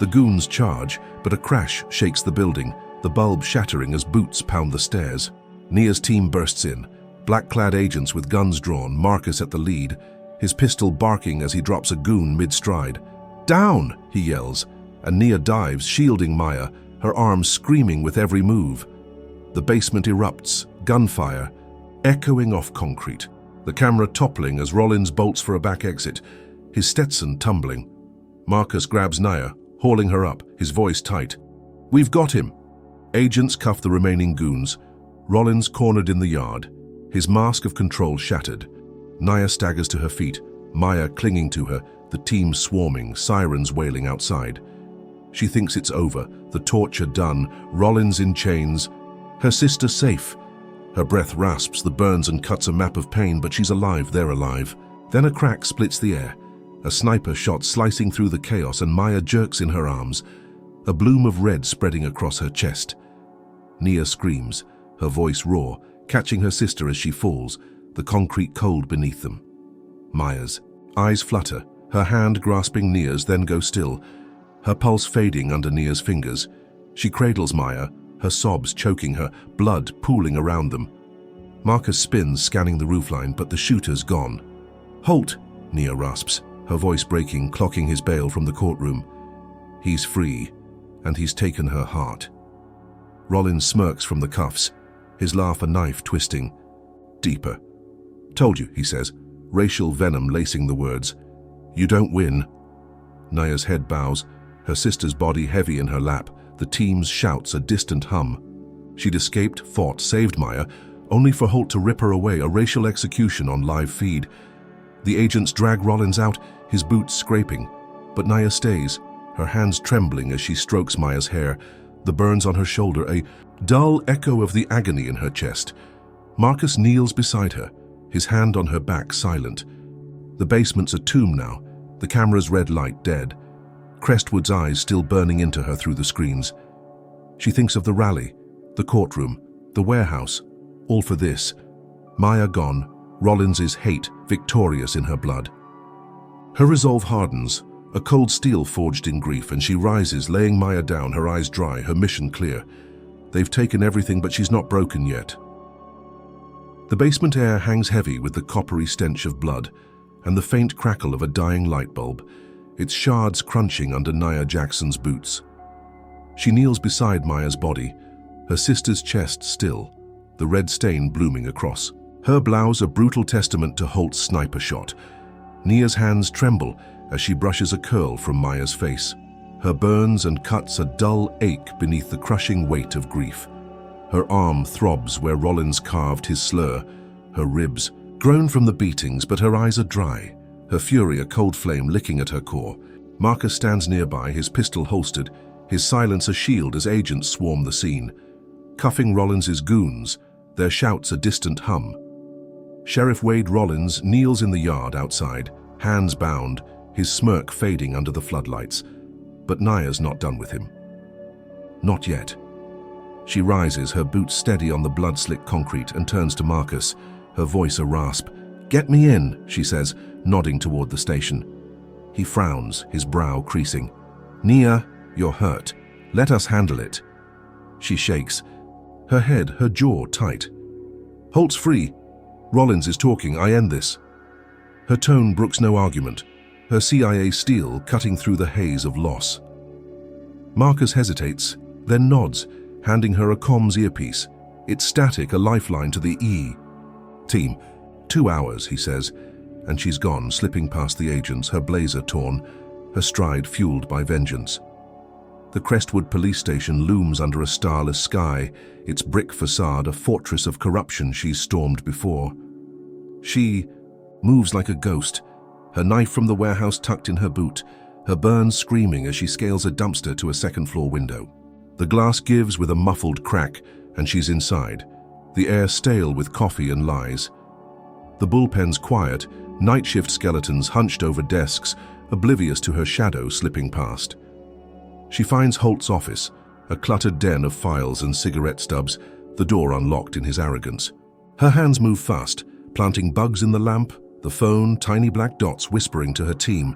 The goons charge, but a crash shakes the building, the bulb shattering as boots pound the stairs. Nia's team bursts in, black-clad agents with guns drawn, Marcus at the lead, his pistol barking as he drops a goon mid-stride. "Down!" he yells, and Nia dives, shielding Maya, her arms screaming with every move. The basement erupts, gunfire, echoing off concrete, the camera toppling as Rollins bolts for a back exit, his Stetson tumbling. Marcus grabs Nia, hauling her up, his voice tight. "We've got him!" Agents cuff the remaining goons, Rollins cornered in the yard, his mask of control shattered. Nia staggers to her feet, Maya clinging to her, the team swarming, sirens wailing outside. She thinks it's over, the torture done, Rollins in chains, her sister safe. Her breath rasps, the burns and cuts a map of pain, but she's alive, they're alive. Then a crack splits the air, a sniper shot slicing through the chaos, and Maya jerks in her arms, a bloom of red spreading across her chest. Nia screams, her voice raw, catching her sister as she falls, the concrete cold beneath them. Maya's eyes flutter, her hand grasping Nia's, then go still, her pulse fading under Nia's fingers. She cradles Maya, her sobs choking her, blood pooling around them. Marcus spins, scanning the roofline, but the shooter's gone. "Halt!" Nia rasps, her voice breaking, clocking his bail from the courtroom. He's free, and he's taken her heart. Rollins smirks from the cuffs, his laugh a knife twisting. "Deeper." "Told you," he says, racial venom lacing the words. "You don't win." Nia's head bows, her sister's body heavy in her lap, the team's shouts a distant hum. She'd escaped, fought, saved Maya, only for Holt to rip her away, a racial execution on live feed. The agents drag Rollins out, his boots scraping, but Nia stays, her hands trembling as she strokes Maya's hair, the burns on her shoulder a dull echo of the agony in her chest. Marcus kneels beside her, his hand on her back, silent. The basement's a tomb now, the camera's red light dead, Crestwood's eyes still burning into her through the screens. She thinks of the rally, the courtroom, the warehouse, all for this. Maya gone, Rollins' hate victorious in her blood. Her resolve hardens, a cold steel forged in grief, and she rises, laying Maya down, her eyes dry, her mission clear. They've taken everything, but she's not broken yet. The basement air hangs heavy with the coppery stench of blood and the faint crackle of a dying light bulb, its shards crunching under Nia Jackson's boots. She kneels beside Maya's body, her sister's chest still, the red stain blooming across. Her blouse a brutal testament to Holt's sniper shot. Nia's hands tremble as she brushes a curl from Maya's face. Her burns and cuts a dull ache beneath the crushing weight of grief. Her arm throbs where Rollins carved his slur, her ribs grown from the beatings, but her eyes are dry, her fury a cold flame licking at her core. Marcus stands nearby, his pistol holstered, his silence a shield as agents swarm the scene. Cuffing Rollins' goons, their shouts a distant hum. Sheriff Wade Rollins kneels in the yard outside, hands bound, his smirk fading under the floodlights. But Nia's not done with him. Not yet. She rises, her boots steady on the blood-slick concrete, and turns to Marcus, her voice a rasp. "Get me in," she says, nodding toward the station. He frowns, his brow creasing. "Nia, you're hurt. Let us handle it." She shakes, her head, her jaw tight. "Holt's free. Rollins is talking. I end this." Her tone brooks no argument, her CIA steel cutting through the haze of loss. Marcus hesitates, then nods, handing her a comms earpiece. It's static, a lifeline to the E. "Team, 2 hours," he says, and she's gone, slipping past the agents, her blazer torn, her stride fueled by vengeance. The Crestwood police station looms under a starless sky, its brick facade a fortress of corruption she's stormed before. She moves like a ghost, her knife from the warehouse tucked in her boot, her burns screaming as she scales a dumpster to a second-floor window. The glass gives with a muffled crack, and she's inside, the air stale with coffee and lies. The bullpen's quiet, night shift skeletons hunched over desks, oblivious to her shadow slipping past. She finds Holt's office, a cluttered den of files and cigarette stubs, the door unlocked in his arrogance. Her hands move fast, planting bugs in the lamp, the phone, tiny black dots whispering to her team.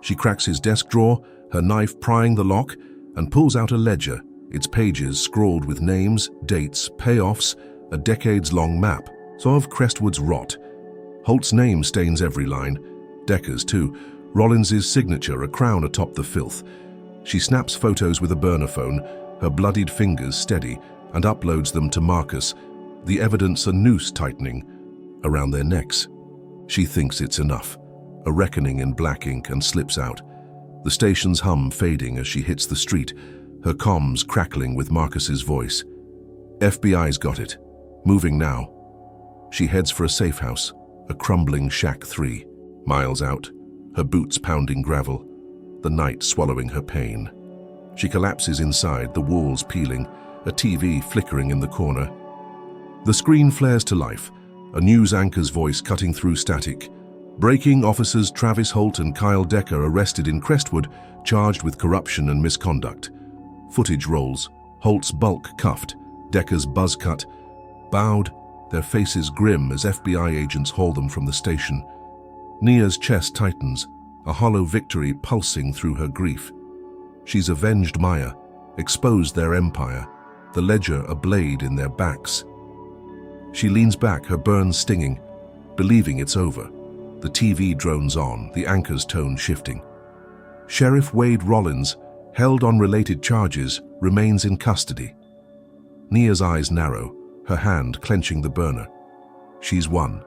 She cracks his desk drawer, her knife prying the lock, and pulls out a ledger, its pages scrawled with names, dates, payoffs, a decades-long map of Crestwood's rot. Holt's name stains every line, Decker's too, Rollins's signature a crown atop the filth. She snaps photos with a burner phone, her bloodied fingers steady, and uploads them to Marcus, the evidence a noose tightening around their necks. She thinks it's enough, a reckoning in black ink, and slips out. The station's hum fading as she hits the street, her comms crackling with Marcus's voice. FBI's got it. Moving now. She heads for a safe house, a crumbling shack 3 miles out, her boots pounding gravel, the night swallowing her pain. She collapses inside, the walls peeling, a TV flickering in the corner. The screen flares to life, a news anchor's voice cutting through static. Breaking: officers Travis Holt and Kyle Decker arrested in Crestwood, charged with corruption and misconduct. Footage rolls, Holt's bulk cuffed, Decker's buzz cut, bowed, their faces grim as FBI agents haul them from the station. Nia's chest tightens, a hollow victory pulsing through her grief. She's avenged Maya, exposed their empire, the ledger a blade in their backs. She leans back, her burns stinging, believing it's over. The TV drones on, the anchor's tone shifting. Sheriff Wade Rollins, held on related charges, remains in custody. Nia's eyes narrow, her hand clenching the burner. She's won.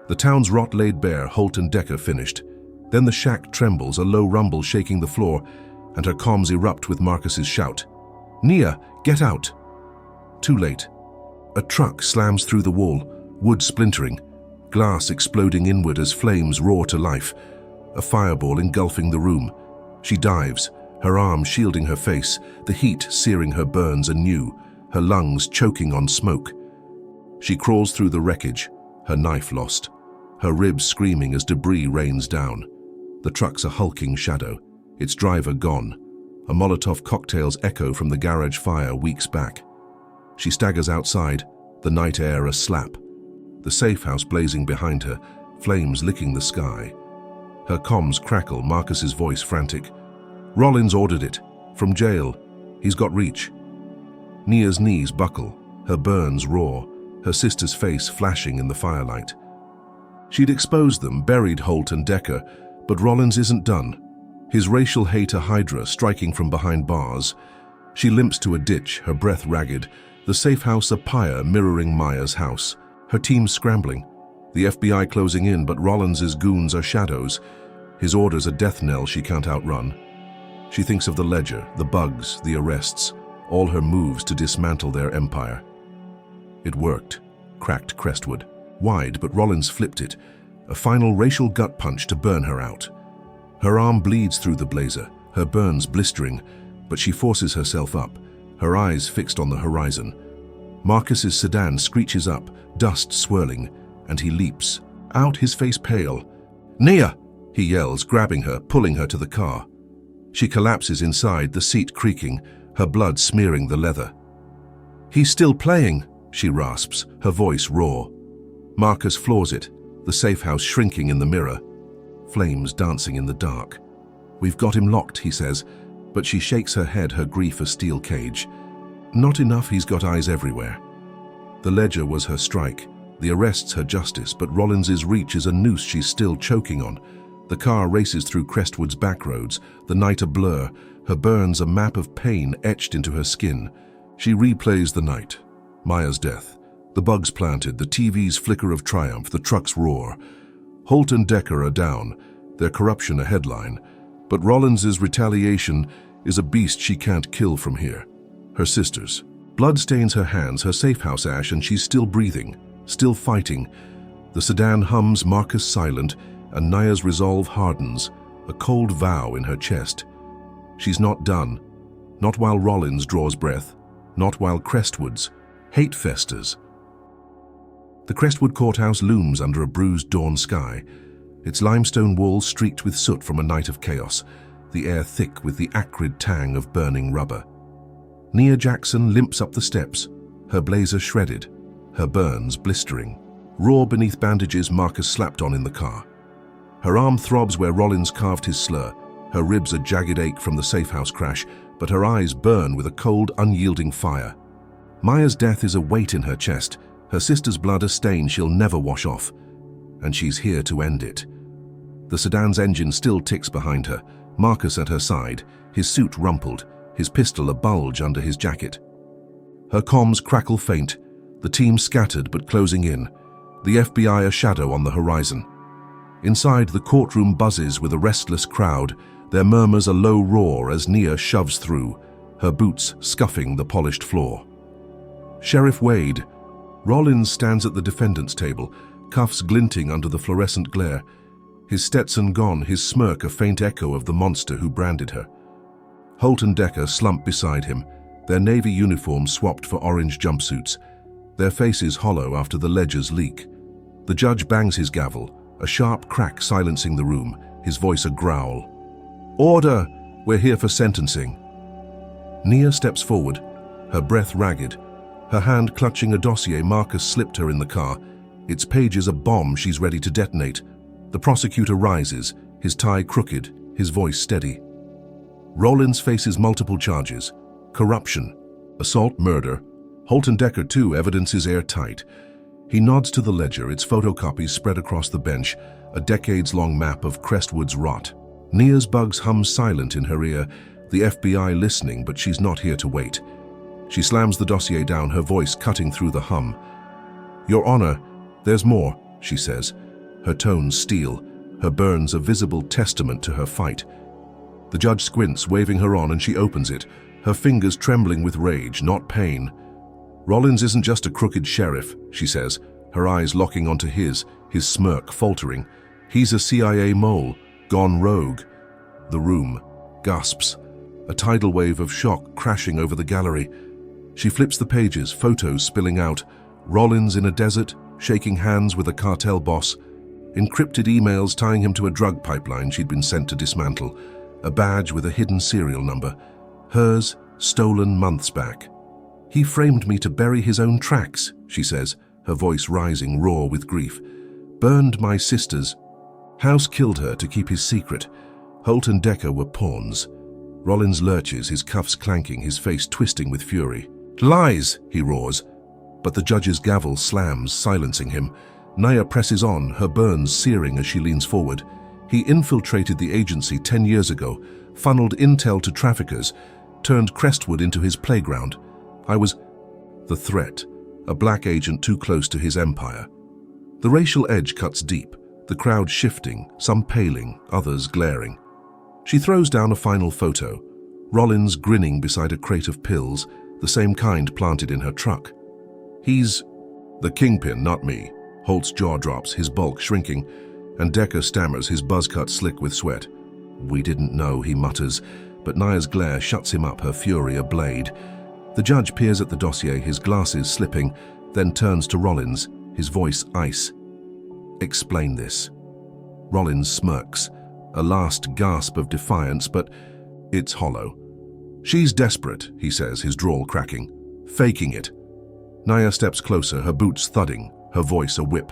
The town's rot laid bare, Holt and Decker finished. Then the shack trembles, a low rumble shaking the floor, and her comms erupt with Marcus's shout. "Nia, get out!" Too late. A truck slams through the wall, wood splintering, glass exploding inward as flames roar to life, a fireball engulfing the room. She dives, her arm shielding her face, the heat searing her burns anew, her lungs choking on smoke. She crawls through the wreckage, her knife lost, her ribs screaming as debris rains down. The truck's a hulking shadow, its driver gone. A Molotov cocktails echo from the garage fire weeks back. She staggers outside, the night air a slap. The safe house blazing behind her, flames licking the sky. Her comms crackle, Marcus's voice frantic. "Rollins ordered it. From jail. He's got reach." Nia's knees buckle, her burns roar, her sister's face flashing in the firelight. She'd exposed them, buried Holt and Decker, but Rollins isn't done. His racial hate a hydra striking from behind bars. She limps to a ditch, her breath ragged, the safe house a pyre mirroring Maya's house. Her team's scrambling, the FBI closing in, but Rollins's goons are shadows. His orders a death knell she can't outrun. She thinks of the ledger, the bugs, the arrests, all her moves to dismantle their empire. It worked, cracked Crestwood. Wide, but Rollins flipped it, a final racial gut punch to burn her out. Her arm bleeds through the blazer, her burns blistering, but she forces herself up, her eyes fixed on the horizon. Marcus's sedan screeches up, dust swirling, and he leaps. Out, his face pale. "Nia!" he yells, grabbing her, pulling her to the car. She collapses inside, the seat creaking, her blood smearing the leather. "He's still playing," she rasps, her voice raw. Marcus floors it, the safe house shrinking in the mirror, flames dancing in the dark. "We've got him locked," he says, but she shakes her head, her grief a steel cage. Not enough, he's got eyes everywhere. The ledger was her strike, the arrests her justice, but Rollins's reach is a noose she's still choking on. The car races through Crestwood's back roads, the night a blur, her burns a map of pain etched into her skin. She replays the night, Maya's death, the bugs planted, the TV's flicker of triumph, the truck's roar. Holt and Decker are down, their corruption a headline, but Rollins's retaliation is a beast she can't kill from here. Her sisters. Blood stains her hands, her safe house ash, and she's still breathing, still fighting. The sedan hums, Marcus silent, and Nia's resolve hardens, a cold vow in her chest. She's not done. Not while Rollins draws breath, not while Crestwood's hate festers. The Crestwood courthouse looms under a bruised dawn sky, its limestone walls streaked with soot from a night of chaos, the air thick with the acrid tang of burning rubber. Nia Jackson limps up the steps, her blazer shredded, her burns blistering. Raw beneath bandages Marcus slapped on in the car. Her arm throbs where Rollins carved his slur, Her ribs a jagged ache from the safehouse crash, but her eyes burn with a cold, unyielding fire. Maya's death is a weight in her chest, her sister's blood a stain she'll never wash off. And she's here to end it. The sedan's engine still ticks behind her, Marcus at her side, his suit rumpled, his pistol a bulge under his jacket. Her comms crackle faint, the team scattered but closing in, the FBI a shadow on the horizon. Inside, the courtroom buzzes with a restless crowd, their murmurs a low roar as Nia shoves through, her boots scuffing the polished floor. Sheriff Wade. Rollins stands at the defendant's table, cuffs glinting under the fluorescent glare, his Stetson gone, his smirk a faint echo of the monster who branded her. Holt and Decker slump beside him, their navy uniforms swapped for orange jumpsuits, their faces hollow after the ledgers leak. The judge bangs his gavel, a sharp crack silencing the room, his voice a growl. "Order! We're here for sentencing." Nia steps forward, her breath ragged, her hand clutching a dossier Marcus slipped her in the car. Its pages a bomb she's ready to detonate. The prosecutor rises, his tie crooked, his voice steady. Rollins faces multiple charges: corruption, assault, murder. Holt and Decker too, evidence is airtight. He nods to the ledger, its photocopies spread across the bench, a decades-long map of Crestwood's rot. Nia's bugs hum silent in her ear, the FBI listening, but she's not here to wait. She slams the dossier down, her voice cutting through the hum. "Your Honor, there's more," she says, her tones steel, her burns a visible testament to her fight. The judge squints, waving her on, and she opens it, her fingers trembling with rage, not pain. "Rollins isn't just a crooked sheriff," she says, her eyes locking onto his smirk faltering. "He's a CIA mole, gone rogue." The room gasps, a tidal wave of shock crashing over the gallery. She flips the pages, photos spilling out, Rollins in a desert, shaking hands with a cartel boss, encrypted emails tying him to a drug pipeline she'd been sent to dismantle, a badge with a hidden serial number, hers stolen months back. "He framed me to bury his own tracks," she says, her voice rising raw with grief. "Burned my sisters. House killed her to keep his secret. Holt and Decker were pawns." Rollins lurches, his cuffs clanking, his face twisting with fury. "Lies!" he roars, but the judge's gavel slams, silencing him. Nia presses on, her burns searing as she leans forward. "He infiltrated the agency 10 years ago, funneled intel to traffickers, turned Crestwood into his playground. I was the threat, a black agent too close to his empire." The racial edge cuts deep, the crowd shifting, some paling, others glaring. She throws down a final photo, Rollins grinning beside a crate of pills, the same kind planted in her truck. "He's the kingpin, not me." Holt's jaw drops, his bulk shrinking, and Decker stammers, his buzz cut slick with sweat. "We didn't know," he mutters, but Nia's glare shuts him up, her fury a blade. The judge peers at the dossier, his glasses slipping, then turns to Rollins, his voice ice. "Explain this." Rollins smirks, a last gasp of defiance, but it's hollow. "She's desperate," he says, his drawl cracking. "Faking it." Nia steps closer, her boots thudding, her voice a whip.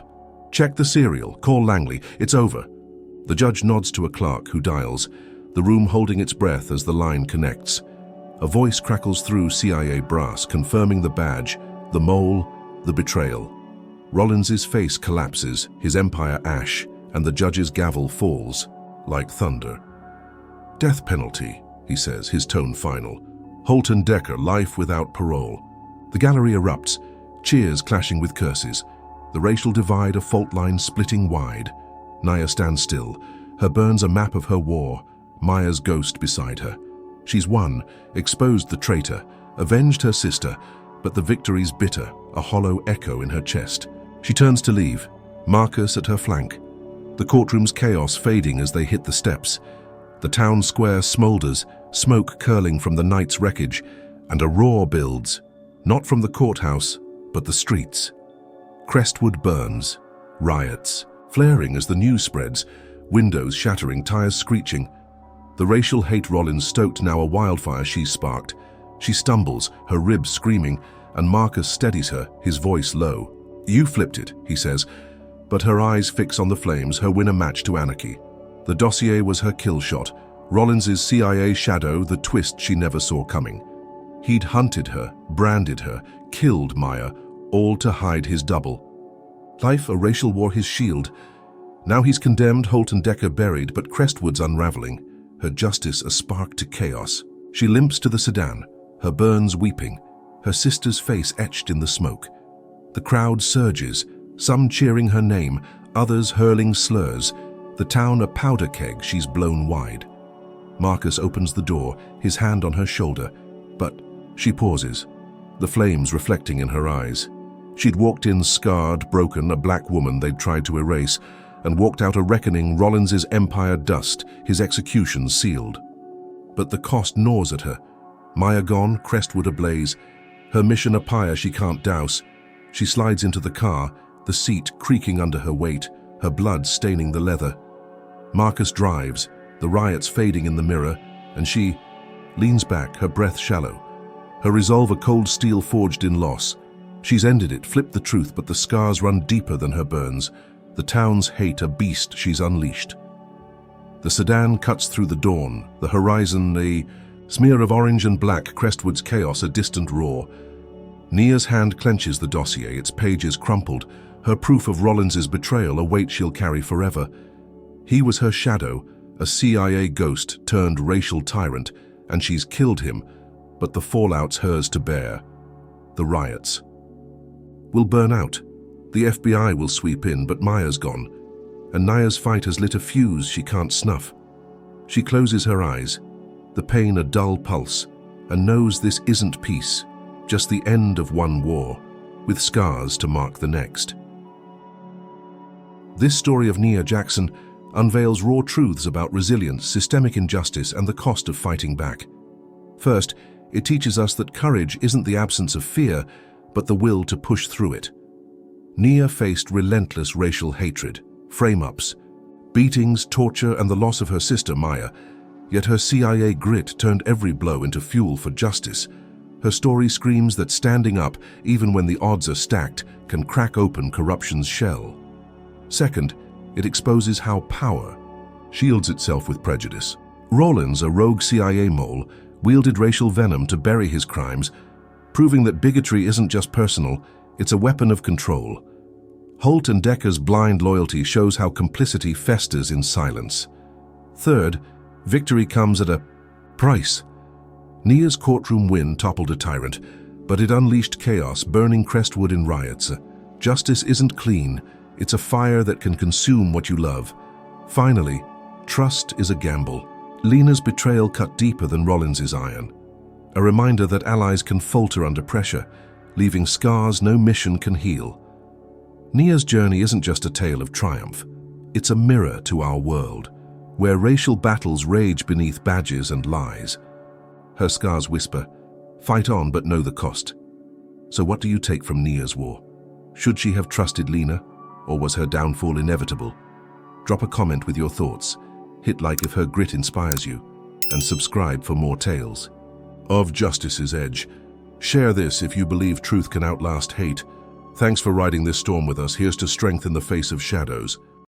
"Check the serial, call Langley, it's over." The judge nods to a clerk who dials, the room holding its breath as the line connects. A voice crackles through CIA brass, confirming the badge, the mole, the betrayal. Rollins's face collapses, his empire ash, and the judge's gavel falls, like thunder. "Death penalty," he says, his tone final. "Holt and Decker, life without parole." The gallery erupts, cheers clashing with curses. The racial divide a fault line splitting wide. Nia stands still, her burns a map of her war, Maya's ghost beside her. She's won, exposed the traitor, avenged her sister, but the victory's bitter, a hollow echo in her chest. She turns to leave, Marcus at her flank. The courtroom's chaos fading as they hit the steps. The town square smolders, smoke curling from the night's wreckage, and a roar builds, not from the courthouse, but the streets. Crestwood burns, riots, flaring as the news spreads, windows shattering, tires screeching. The racial hate Rollins stoked, now a wildfire she's sparked. She stumbles, her ribs screaming, and Marcus steadies her, his voice low. "You flipped it," he says, but her eyes fix on the flames, her win a match to anarchy. The dossier was her kill shot, Rollins's CIA shadow, the twist she never saw coming. He'd hunted her, branded her, killed Maya, all to hide his double. Life a racial war his shield. Now he's condemned, Holt and Decker buried, but Crestwood's unraveling, her justice a spark to chaos. She limps to the sedan, her burns weeping, her sister's face etched in the smoke. The crowd surges, some cheering her name, others hurling slurs. The town a powder keg, she's blown wide. Marcus opens the door, his hand on her shoulder, but she pauses, the flames reflecting in her eyes. She'd walked in scarred, broken, a black woman they'd tried to erase, and walked out a reckoning, Rollins's empire dust, his execution sealed. But the cost gnaws at her. Maya gone, Crestwood ablaze, her mission a pyre she can't douse. She slides into the car, the seat creaking under her weight, her blood staining the leather. Marcus drives, the riots fading in the mirror, and she leans back, her breath shallow, her resolve a cold steel forged in loss. She's ended it, flipped the truth, but the scars run deeper than her burns. The town's hate a beast she's unleashed. The sedan cuts through the dawn, the horizon a smear of orange and black, Crestwood's chaos a distant roar. Nia's hand clenches the dossier, its pages crumpled, her proof of Rollins's betrayal a weight she'll carry forever. He was her shadow, a CIA ghost turned racial tyrant, and she's killed him, but the fallout's hers to bear. The riots will burn out. The FBI will sweep in, but Maya's gone, and Nia's fight has lit a fuse she can't snuff. She closes her eyes, the pain a dull pulse, and knows this isn't peace, just the end of one war, with scars to mark the next. This story of Nia Jackson unveils raw truths about resilience, systemic injustice, and the cost of fighting back. First, it teaches us that courage isn't the absence of fear, but the will to push through it. Nia faced relentless racial hatred, frame-ups, beatings, torture, and the loss of her sister Maya, yet her CIA grit turned every blow into fuel for justice. Her story screams that standing up, even when the odds are stacked, can crack open corruption's shell. Second, it exposes how power shields itself with prejudice. Rollins, a rogue CIA mole, wielded racial venom to bury his crimes, proving that bigotry isn't just personal, it's a weapon of control. Holt and Decker's blind loyalty shows how complicity festers in silence. Third, victory comes at a price. Nia's courtroom win toppled a tyrant, but it unleashed chaos, burning Crestwood in riots. Justice isn't clean, it's a fire that can consume what you love. Finally, trust is a gamble. Lena's betrayal cut deeper than Rollins's iron. A reminder that allies can falter under pressure, leaving scars no mission can heal. Nia's journey isn't just a tale of triumph. It's a mirror to our world, where racial battles rage beneath badges and lies. Her scars whisper, fight on but know the cost. So what do you take from Nia's war? Should she have trusted Lena, or was her downfall inevitable? Drop a comment with your thoughts, hit like if her grit inspires you, and subscribe for more tales of Justice's Edge. Share this if you believe truth can outlast hate. Thanks for riding this storm with us. Here's to strength in the face of shadows.